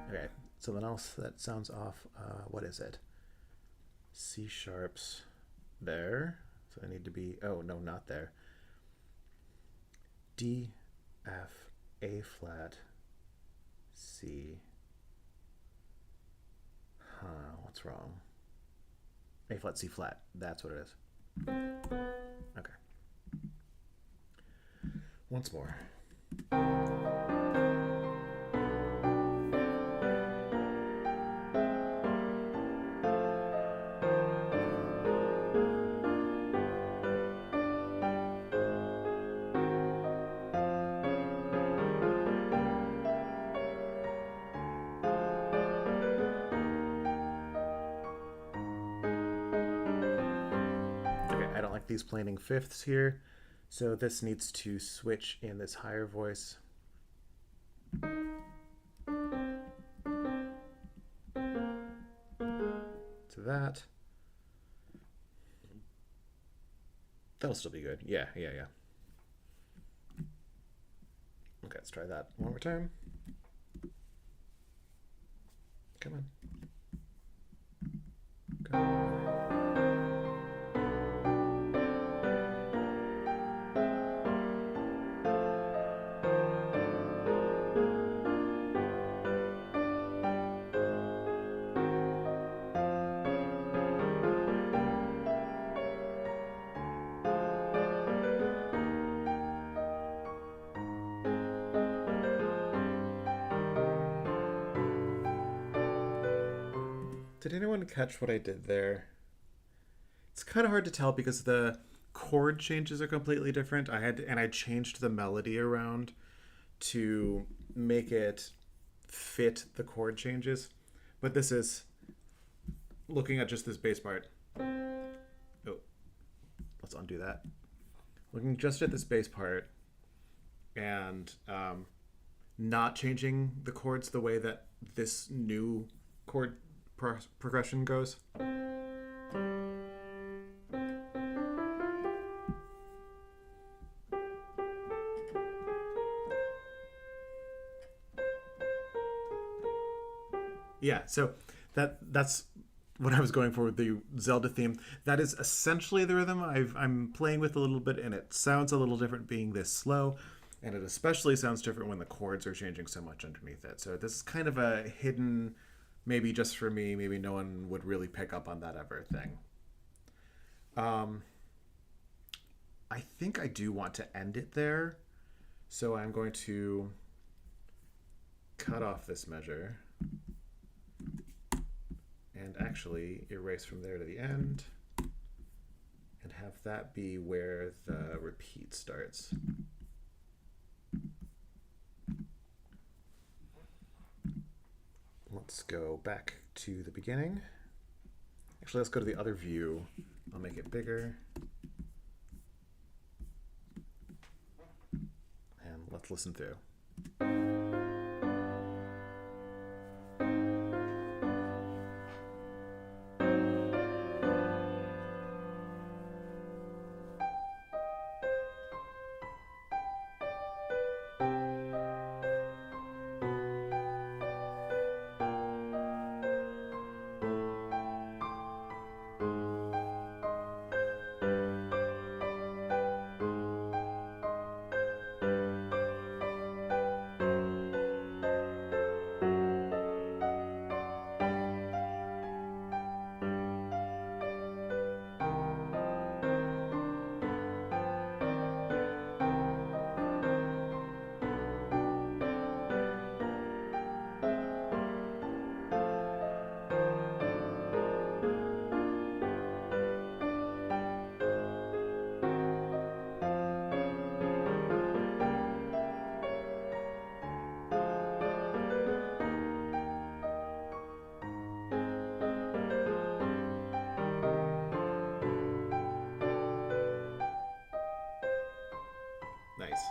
Okay, something else that sounds off. What is it? C sharps there. So I need to be, oh no, not there. D, F, A flat, C. Huh, what's wrong? A flat, C flat. That's what it is. Okay. Once more. I don't like these planing fifths here, so this needs to switch in this higher voice. To that. That'll still be good. Yeah. Okay, let's try that one more time. Come on. Go. Did anyone catch what I did there? It's kind of hard to tell because the chord changes are completely different. I changed the melody around to make it fit the chord changes. But this is looking at just this bass part. Oh, let's undo that. Looking just at this bass part and not changing the chords the way that this new chord progression goes. Yeah, so that's what I was going for with the Zelda theme. That is essentially the rhythm I'm playing with a little bit, and it sounds a little different being this slow, and it especially sounds different when the chords are changing so much underneath it. So this is kind of a hidden, maybe just for me, maybe no one would really pick up on that ever thing. I think I do want to end it there, so I'm going to cut off this measure and actually erase from there to the end and have that be where the repeat starts. Let's go back to the beginning. Actually, let's go to the other view. I'll make it bigger. And let's listen through. Nice.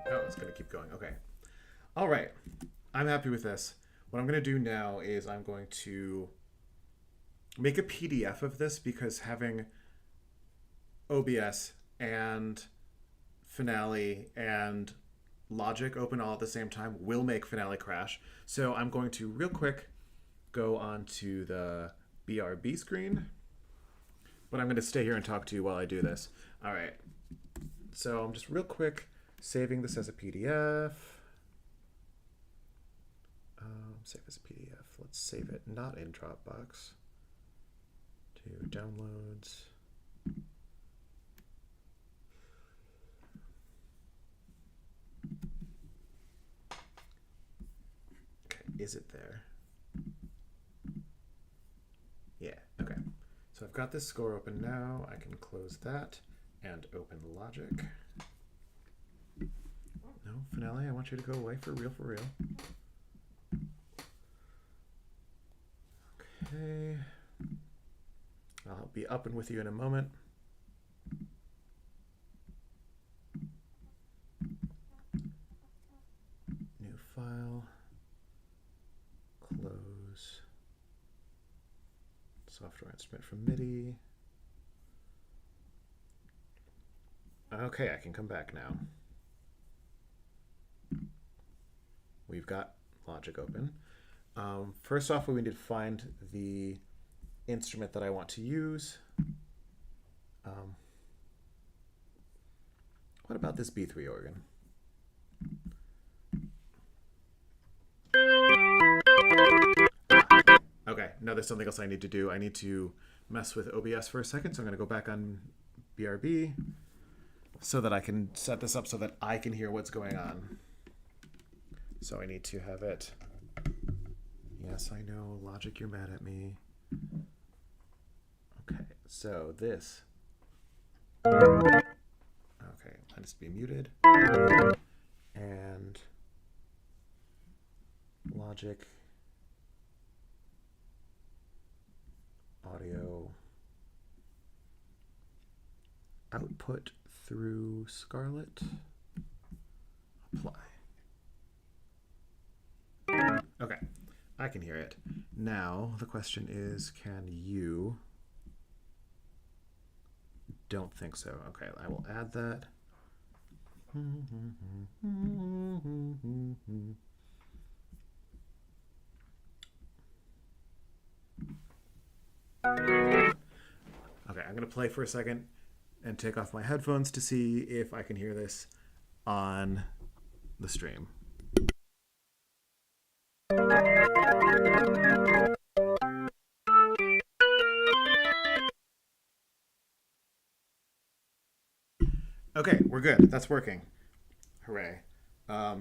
Oh, it's going to keep going. Okay. All right. I'm happy with this. What I'm going to do now is I'm going to make a PDF of this because having OBS and Finale and Logic open all at the same time will make Finale crash. So I'm going to real quick go onto the BRB screen, but I'm going to stay here and talk to you while I do this. All right. So I'm just real quick saving this as a PDF. Save as a PDF. Let's save it not in Dropbox. To downloads. Okay, is it there? Yeah, okay. So I've got this score open now. I can close that and open Logic. No, Finale, I want you to go away for real, for real. Okay. I'll be up and with you in a moment. New file. Close. Software instrument from MIDI. Okay, I can come back now. We've got Logic open. First off, we need to find the instrument that I want to use. What about this B3 organ? Okay, no, there's something else I need to do. I need to mess with OBS for a second, so I'm going to go back on BRB so that I can set this up so that I can hear what's going on. So I need to have it. Yes, I know, Logic, you're mad at me. Okay, so this. Okay, that needs to be muted. And Logic. Audio. Output through Scarlett. Apply. Okay, I can hear it. Now, the question is, can you? Don't think so. Okay, I will add that. Okay, I'm going to play for a second and take off my headphones to see if I can hear this on the stream. Okay, we're good. That's working. Hooray. All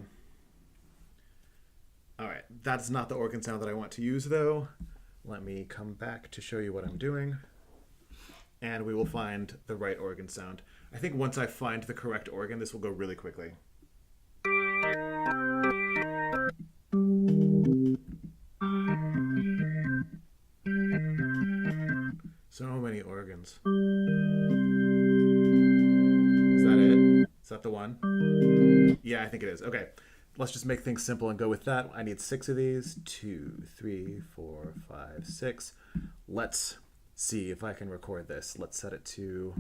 right, that's not the organ sound that I want to use, though. Let me come back to show you what I'm doing. And we will find the right organ sound. I think once I find the correct organ, this will go really quickly. So many organs. Is that it? Is that the one? Yeah, I think it is. Okay. Let's just make things simple and go with that. I need 6 of these. 2, 3, 4, 5, 6. Let's see if I can record this. Let's set it to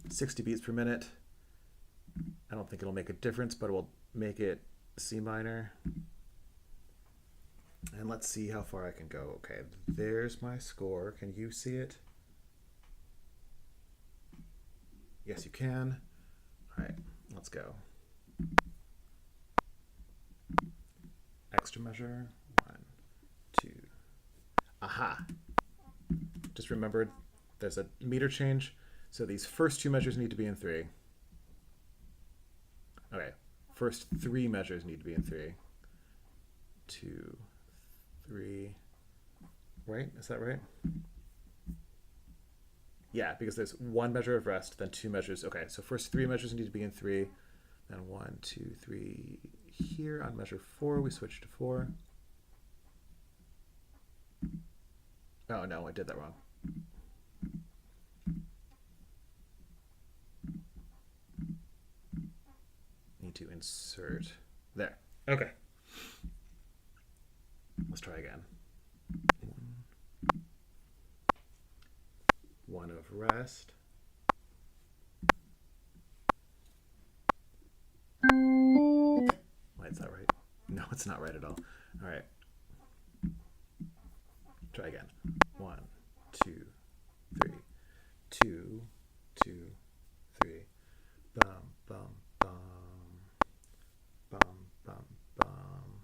60 beats per minute. I don't think it'll make a difference, but make it C minor. And let's see how far I can go. Okay, there's my score. Can you see it? Yes, you can. All right, let's go. Extra measure. 1, 2. Aha. Just remembered there's a meter change. So these first 2 measures need to be in 3. Okay, first 3 measures need to be in 3. 2, 3. Right? Is that right? Yeah, because there's 1 measure of rest, then 2 measures. Okay, so first 3 measures need to be in 3. Then 1, 2, 3. Here on measure 4, we switch to 4. Oh no, I did that wrong. Need to insert. There. Okay. Let's try again. 1 of rest. Wait, is that right? No, it's not right at all. All right. Try again. 1, 2, 3. 2, 2, 3. Bum, bum, bum. Bum, bum, bum.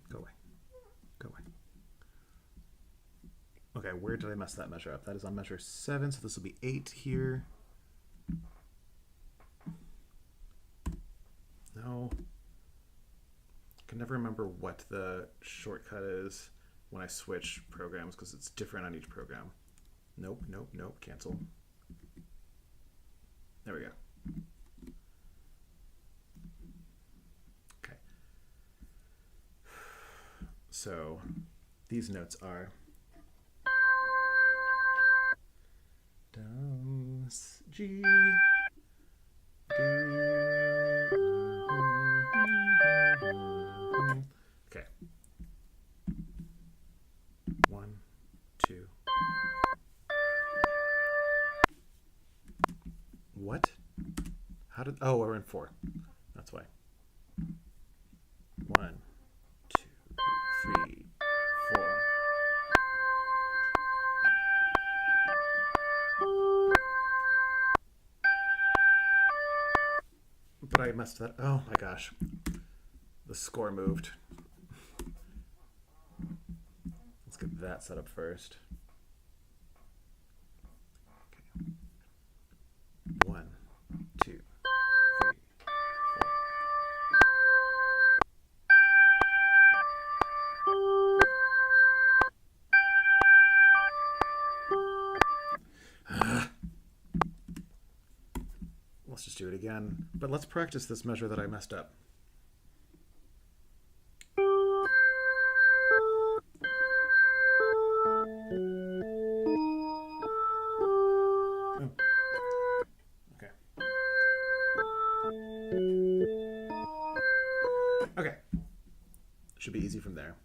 Go away. Go away. Okay, where did I mess that measure up? That is on measure 7, so this will be 8 here. No. I can never remember what the shortcut is when I switch programs because it's different on each program. Nope, nope, nope, cancel. There we go. Okay. So these notes are Dos, G, D. Okay. 1, 2. What? How did? Oh, we're in 4. That's why. 1, 2, 3, 4. But I messed that. Oh my gosh. The score moved. Let's get that set up first. Okay. 1, 2, 3, 4. Let's just do it again. But let's practice this measure that I messed up. Okay. Should be easy from there.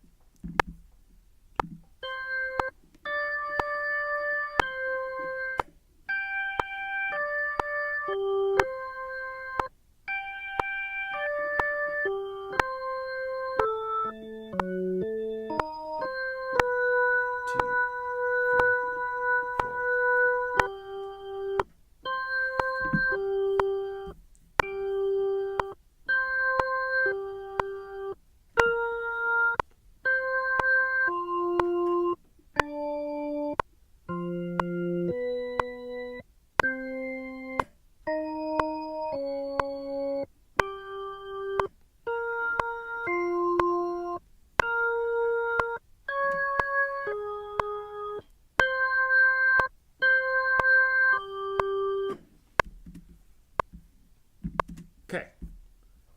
Okay,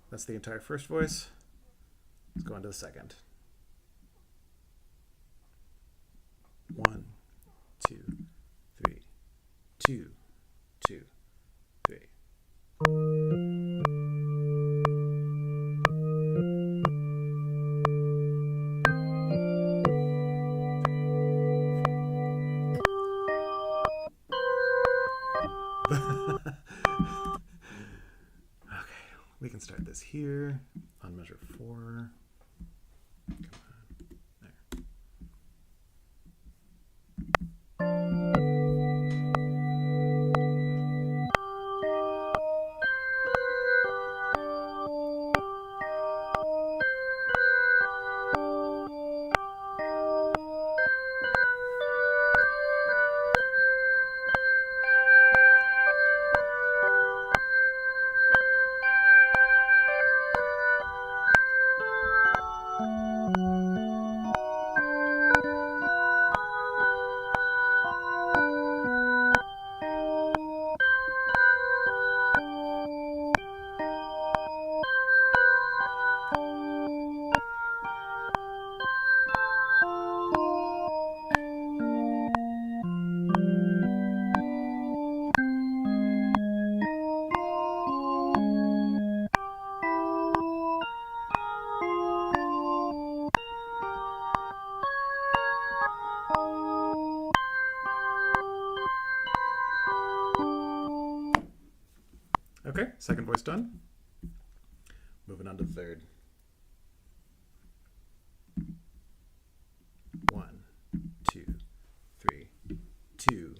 that's the entire first voice. Let's go on to the second. 1, 2, 2, 2, 3. Okay, we can start this here on measure 4. Come on, there. Okay, second voice done. Moving on to third. 1, 2, 3, 2,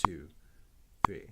2, 3.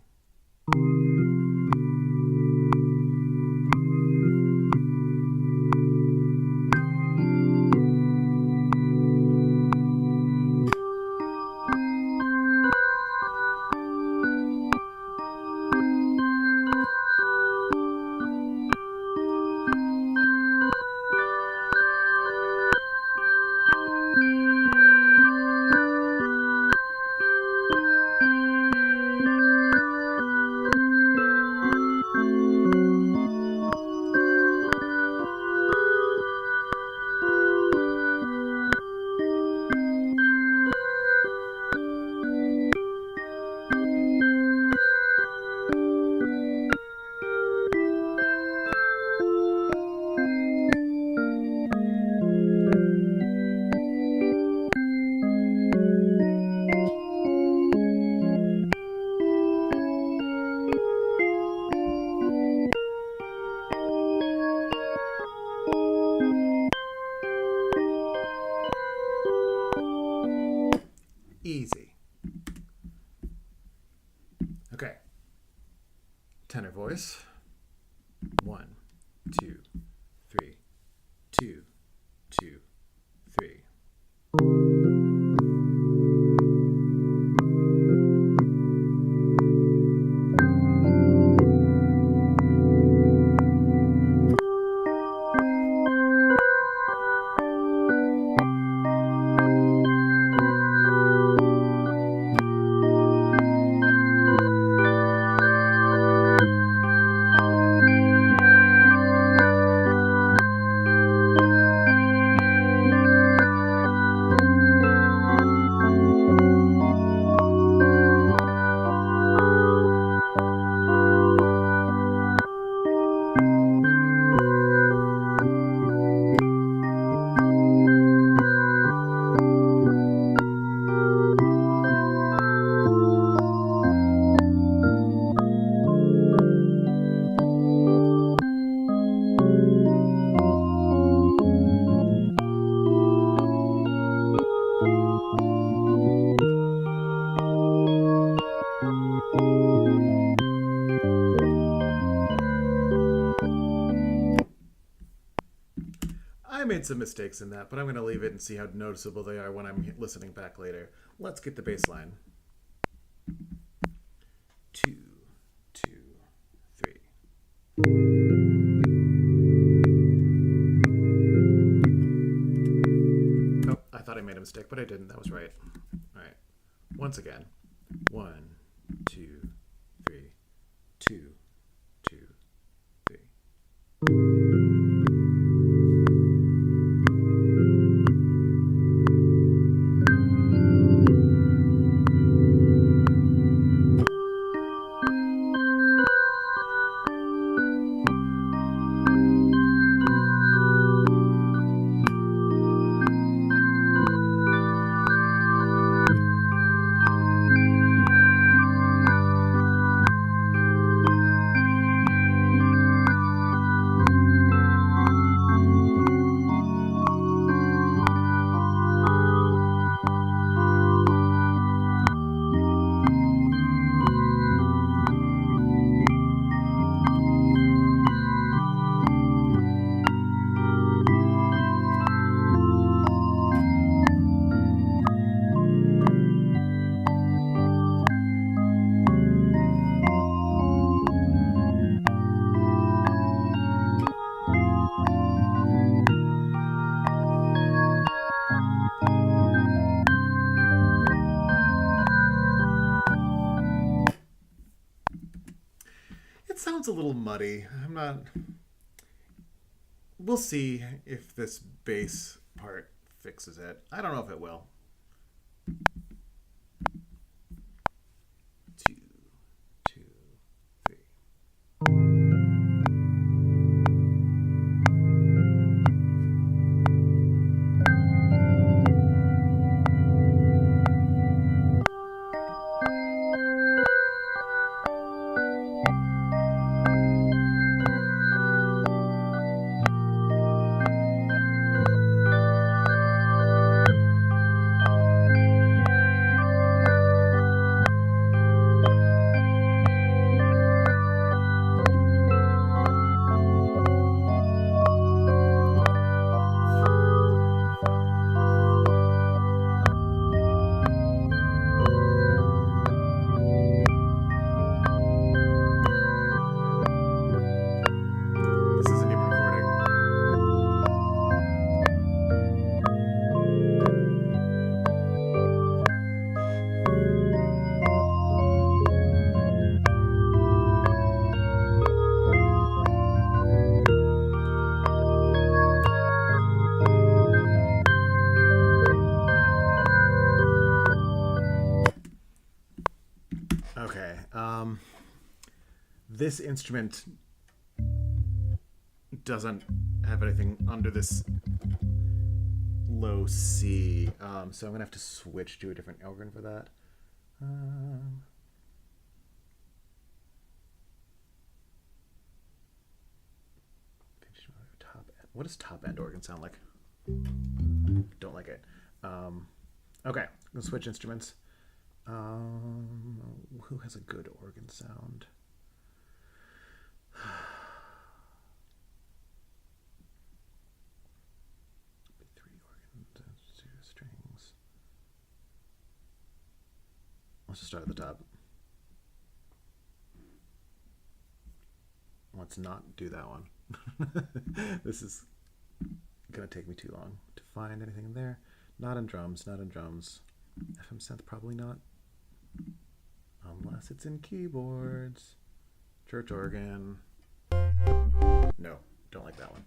Easy. Okay. Tenor voice. 1, 2, 3, 2, 2, 3. I made some mistakes in that, but I'm going to leave it and see how noticeable they are when I'm listening back later. Let's get the bass line. 2, 2, 3. Oh, I thought I made a mistake, but I didn't. That was right. All right. Once again. 1, 2, 3, 2, 2, 3. It sounds a little muddy. I'm not. We'll see if this bass part fixes it. I don't know if it will. Two, two, three. This isn't even recording. Okay. This instrument doesn't have anything under this low C, so I'm gonna have to switch to a different organ for that. What does top end organ sound like? Don't like it. Okay, let's switch instruments. Who has a good organ sound? Three organs, two strings. Let's just start at the top. Let's not do that one. This is gonna take me too long to find anything in there. Not in drums, not in drums. FM synth, probably not. Unless it's in keyboards. Church organ. No, don't like that one.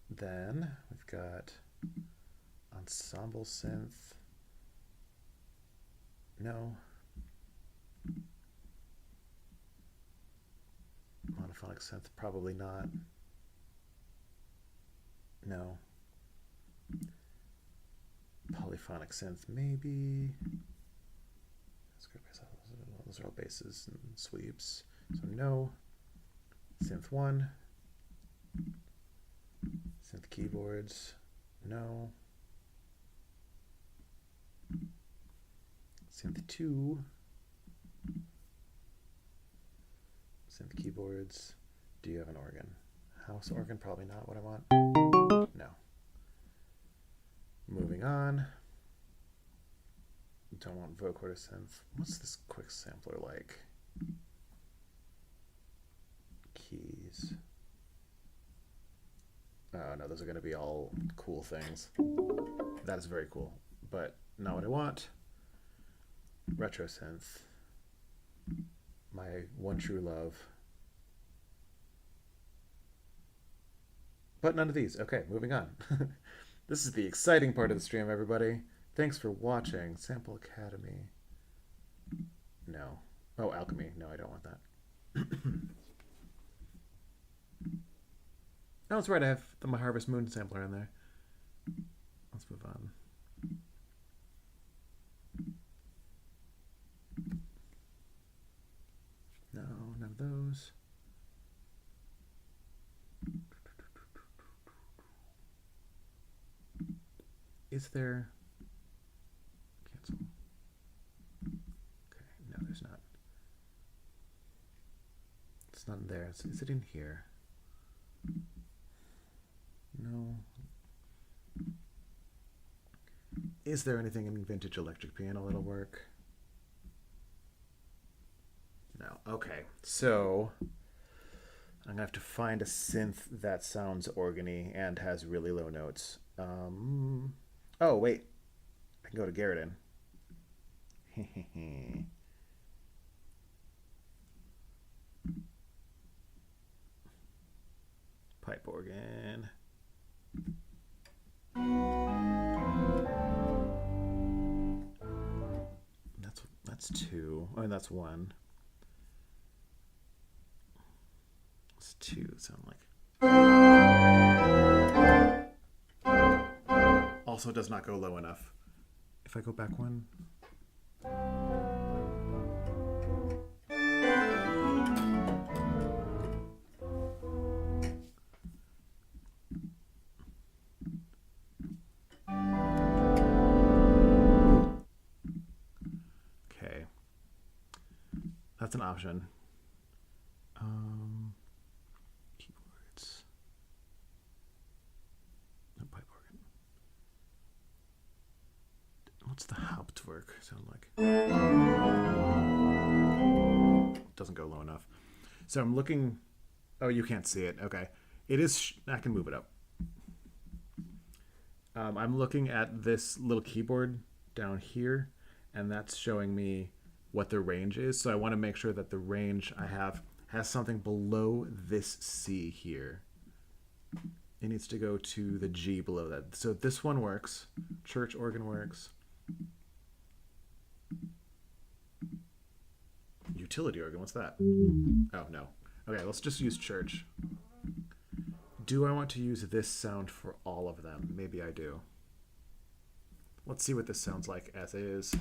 Then we've got ensemble synth. No. Monophonic synth, probably not. No. Polyphonic synth, maybe. Those are all basses and sweeps. So no. Synth 1. Synth keyboards, no. Synth 2. Synth keyboards. Do you have an organ? House organ, probably not what I want. No. Moving on. Don't want vocoder synth. What's this quick sampler like? Keys. Oh no, those are going to be all cool things. That is very cool, but not what I want. Retro synth. My one true love. But none of these. Okay, moving on. This is the exciting part of the stream, everybody. Thanks for watching. Sample Academy. No. Oh, Alchemy. No, I don't want that. Oh, that's right. I have my Harvest Moon sampler in there. Let's move on. No, none of those. Is there... Cancel. Okay, no, there's not. It's not in there. Is it in here? No. Is there anything in vintage electric piano that'll work? No. Okay, so I'm gonna have to find a synth that sounds organy and has really low notes. Oh wait, I can go to Garriton. Pipe organ. That's two. Oh, that's one. It's two. Sound like. Also, does not go low enough. If I go back one. Okay. That's an option. Keyboards. No pipe organ. What's the Hauptwerk sound like? Doesn't go low enough. So I'm looking. Oh, you can't see it. Okay. It is. I can move it up. I'm looking at this little keyboard down here, and that's showing me what the range is. So I want to make sure that the range I have has something below this C here. It needs to go to the G below that. So this one works. Church organ works. Utility organ, what's that? Oh, no. Okay, let's just use church. Do I want to use this sound for all of them? Maybe I do. Let's see what this sounds like as is.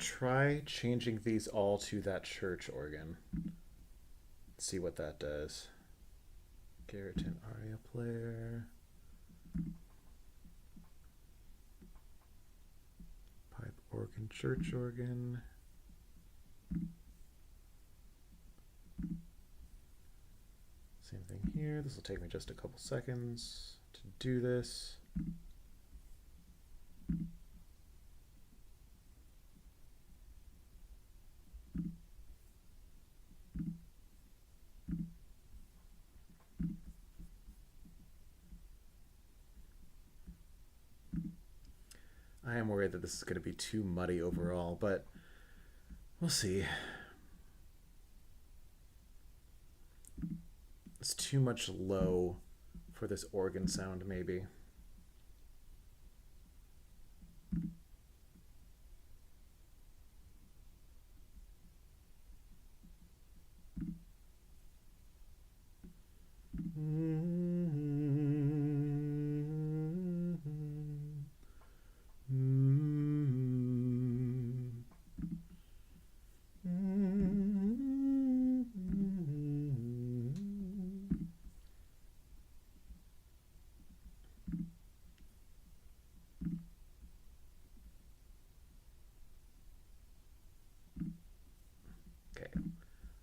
Try changing these all to that church organ. See what that does. Garriton aria player. Pipe organ, church organ. Same thing here. This will take me just a couple seconds to do this. I am worried that this is going to be too muddy overall, but we'll see. It's too much low for this organ sound, maybe.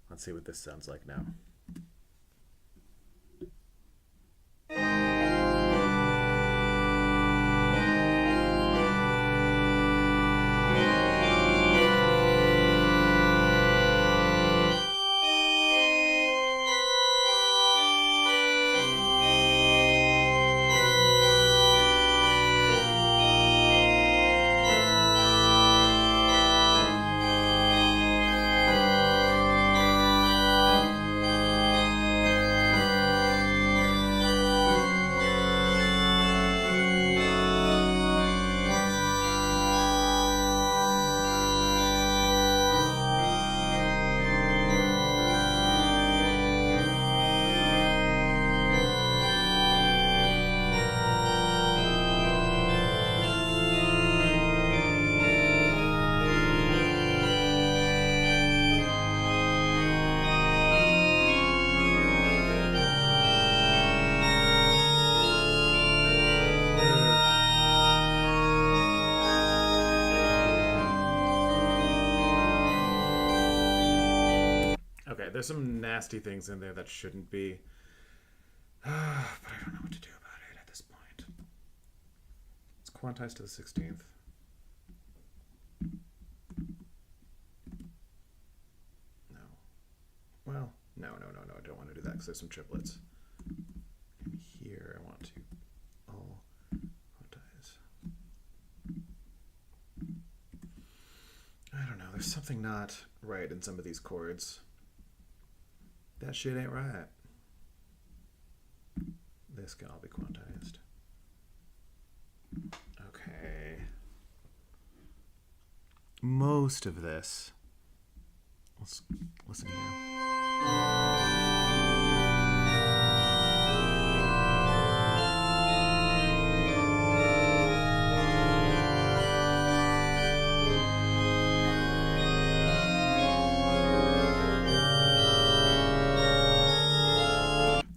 Let's see what this sounds like now. there's some nasty things in there that shouldn't be. But I don't know what to do about it at this point. It's quantized to the 16th. No. Well, no. I don't want to do that because there's some triplets. And here I want to all quantize. I don't know. There's something not right in some of these chords. That shit ain't right. This can all be quantized. Okay. Most of this. Let's listen here.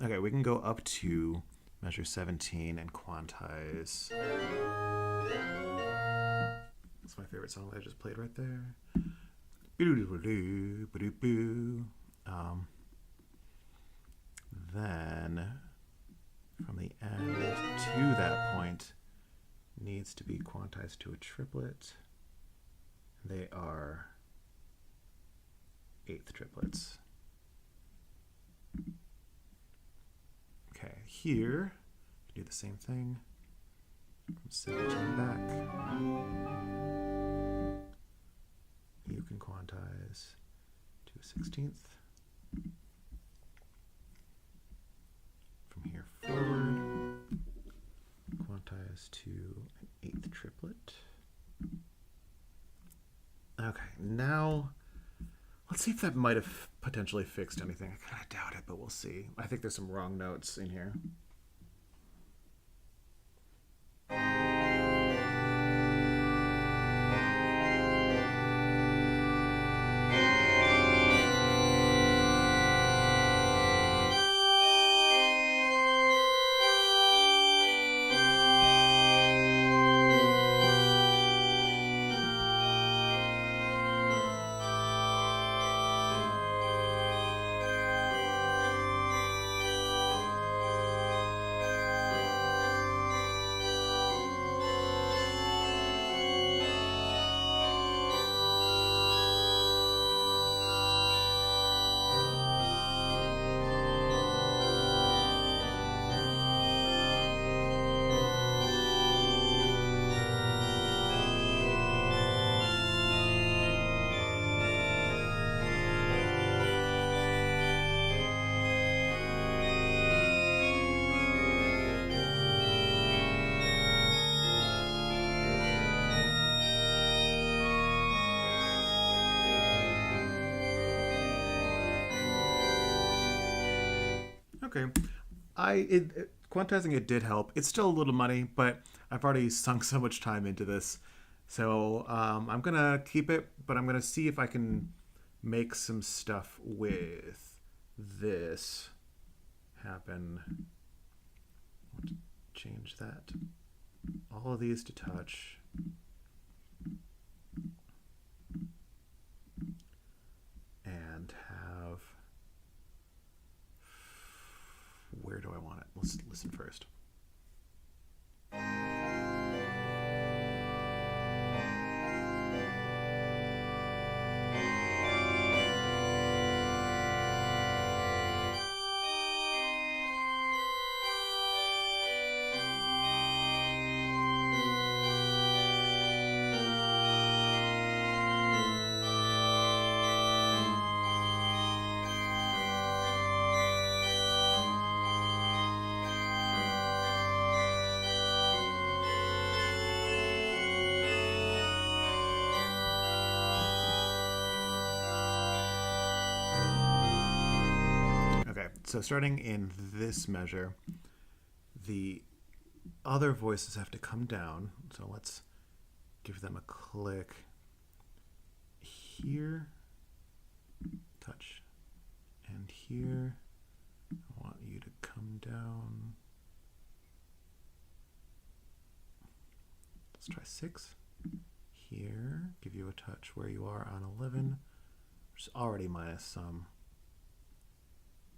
Okay, we can go up to measure 17 and quantize. That's my favorite song that I just played right there. Then from the end to that point needs to be quantized to a triplet. They are eighth triplets. Okay, here do the same thing. From 17 back. You can quantize to a 16th. From here forward, quantize to an eighth triplet. Okay, now let's see if that might have potentially fixed anything. I kind of doubt it, but we'll see. I think there's some wrong notes in here. Okay. Quantizing it did help. It's still a little money, but I've already sunk so much time into this. So I'm going to keep it, but I'm going to see if I can make some stuff with this happen. I want to change that. All of these to touch. And have... Where do I want it? Let's listen first. So starting in this measure, the other voices have to come down. So let's give them a click here, touch, and here. I want you to come down. Let's try 6. Here, give you a touch where you are on 11, which is already minus some.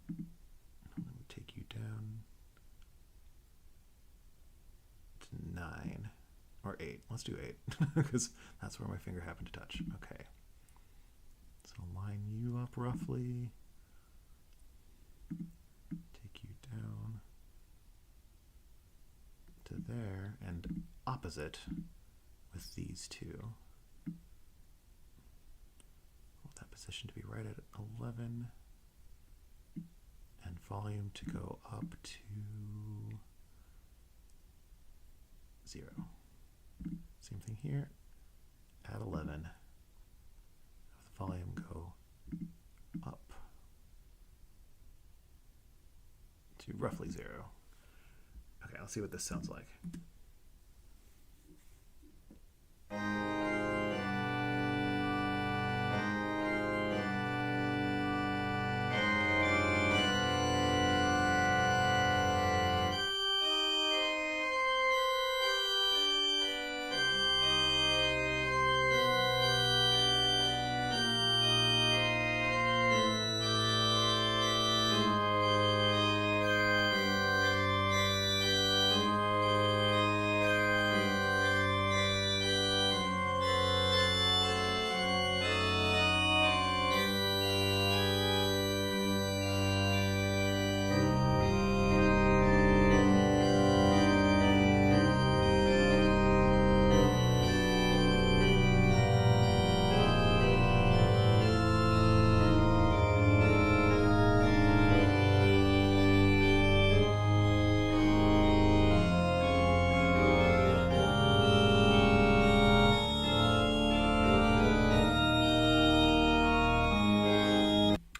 Let me take you down to 9 or 8. Let's do 8 because that's where my finger happened to touch. Okay. So line you up roughly. Take you down to there and opposite with these two. Want that position to be right at 11 and volume to go up to 0. Same thing here at 11. Have the volume go up to roughly 0. Okay, let's see what this sounds like.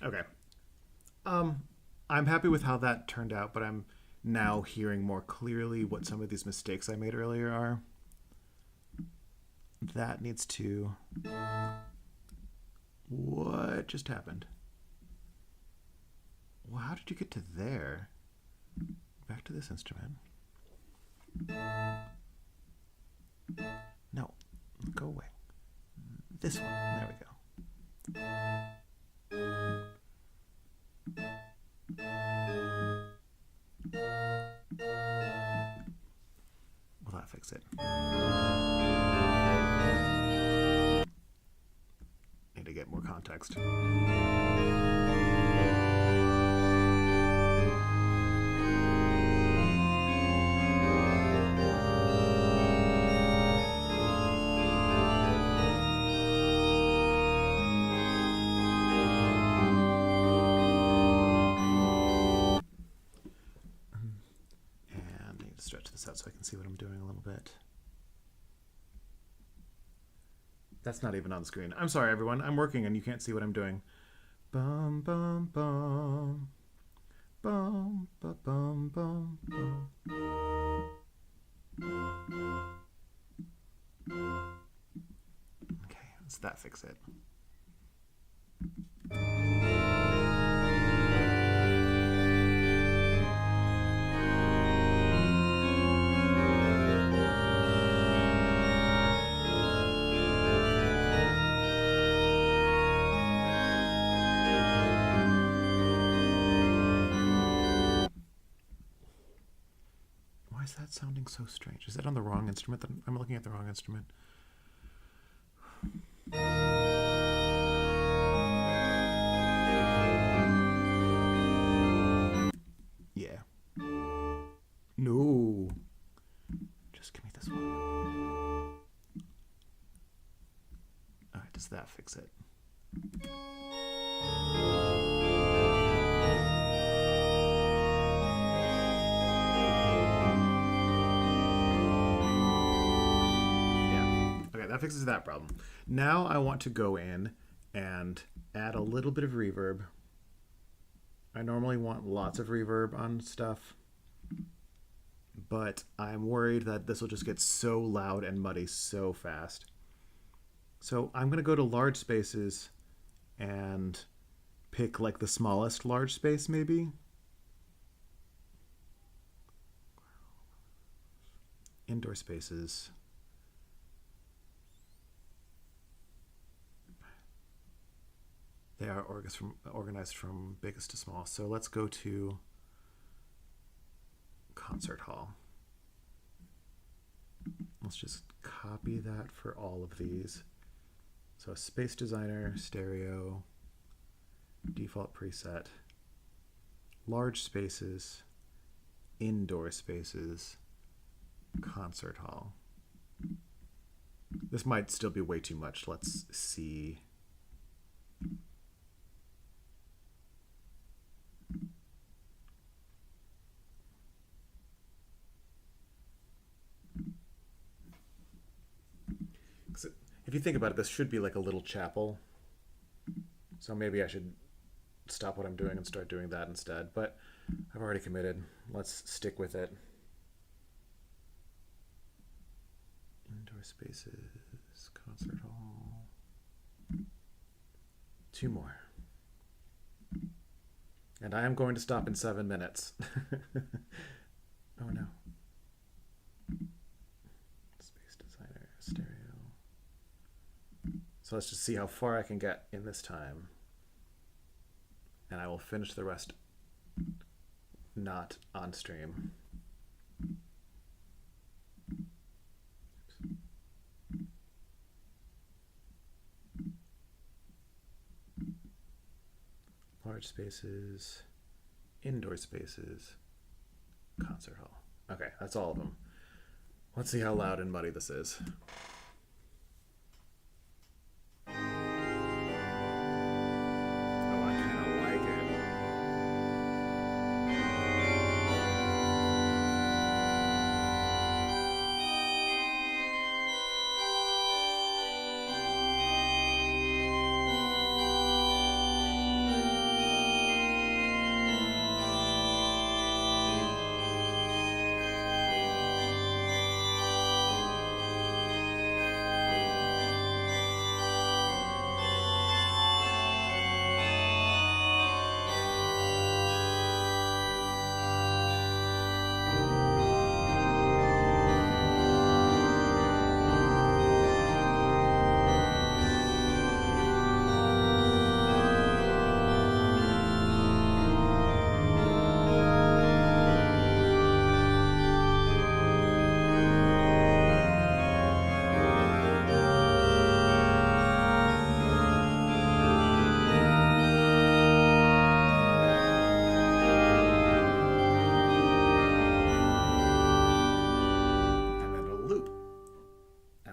Okay. I'm happy with how that turned out, but I'm now hearing more clearly what some of these mistakes I made earlier are. That needs to... What just happened? Well, how did you get to there? Back to this instrument. No, go away. This one. There we go. Will that fix it? Need to get more context. Stretch this out so I can see what I'm doing a little bit. That's not even on the screen. I'm sorry, everyone. I'm working and you can't see what I'm doing. Bum, bum, bum. Bum, ba, bum, bum, bum. Okay, let's that fix it. Why is that sounding so strange? Is that on the wrong instrument? I'm looking at the wrong instrument. Yeah. No. Just give me this one. Alright, does that fix it? That fixes that problem. Now I want to go in and add a little bit of reverb. I normally want lots of reverb on stuff, but I'm worried that this will just get so loud and muddy so fast. So I'm going to go to large spaces and pick like the smallest large space maybe. Indoor spaces. They are organized from biggest to small. So let's go to concert hall. Let's just copy that for all of these. So space designer, stereo, default preset, large spaces, indoor spaces, concert hall. This might still be way too much. Let's see. If you think about it, this should be like a little chapel. So maybe I should stop what I'm doing and start doing that instead. But I've already committed. Let's stick with it. Indoor spaces, concert hall. 2 more. And I am going to stop in 7 minutes. Oh no. Space designer, stereo. So let's just see how far I can get in this time. And I will finish the rest not on stream. Large spaces, indoor spaces, concert hall. Okay, that's all of them. Let's see how loud and muddy this is.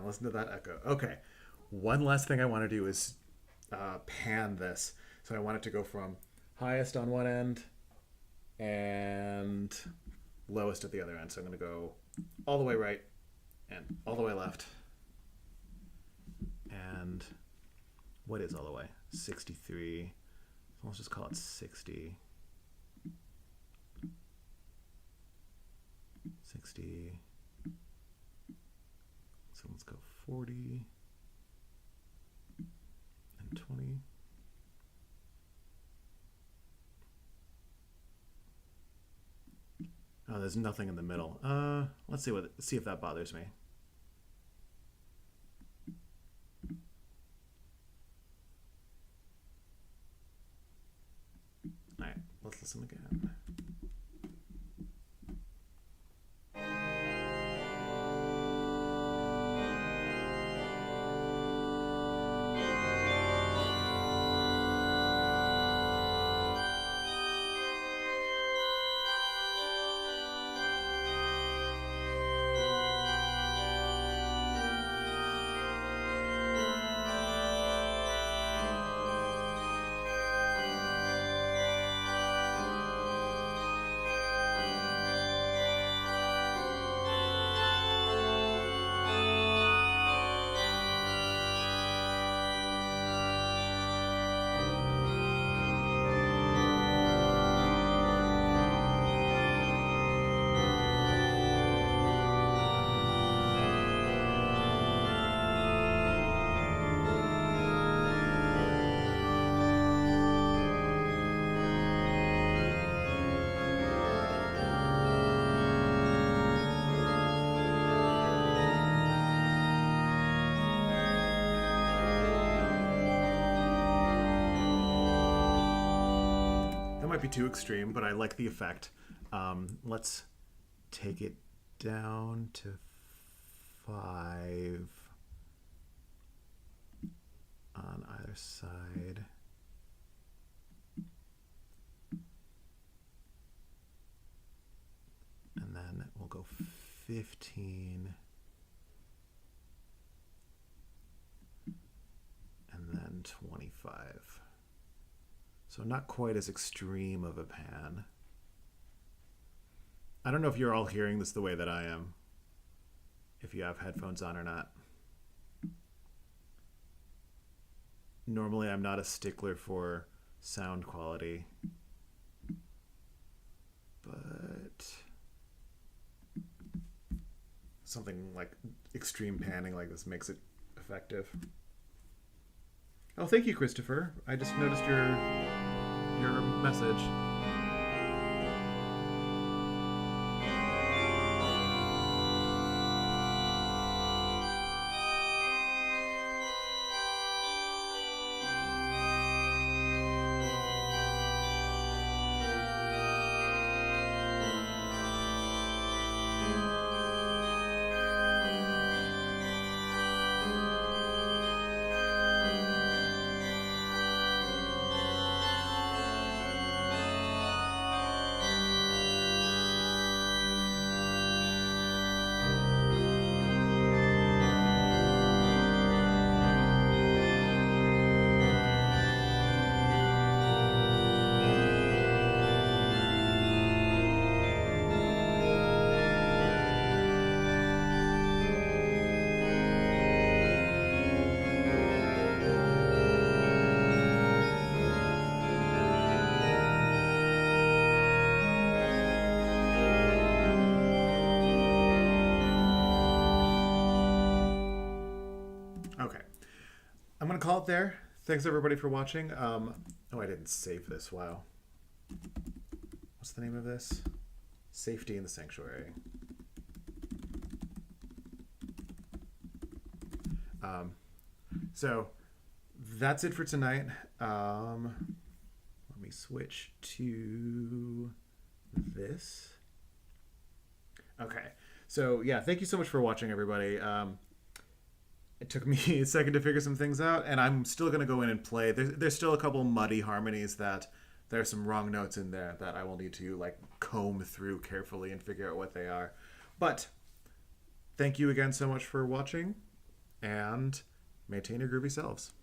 Listen to that echo. Okay, one last thing I want to do is pan this. So I want it to go from highest on one end and lowest at the other end. So I'm going to go all the way right and all the way left. And what is all the way? 63. So let's just call it 60. 60. So let's go 40 and 20. Oh, there's nothing in the middle. Let's see if that bothers me. All right, let's listen again. might be too extreme, but I like the effect. Let's take it down to 5 on either side. And then we'll go 15. And then 25. So not quite as extreme of a pan. I don't know if you're all hearing this the way that I am, if you have headphones on or not. Normally I'm not a stickler for sound quality, but something like extreme panning like this makes it effective. Oh, thank you, Christopher. I just noticed your message. Okay. I'm going to call it there. Thanks, everybody, for watching. Oh, I didn't save this. Wow. What's the name of this? Safety in the Sanctuary. So that's it for tonight. Let me switch to this. Okay. So, yeah, thank you so much for watching, everybody. It took me a second to figure some things out, and I'm still going to go in and play. There's still a couple muddy harmonies that there's some wrong notes in there that I will need to like comb through carefully and figure out what they are. But thank you again so much for watching, and maintain your groovy selves.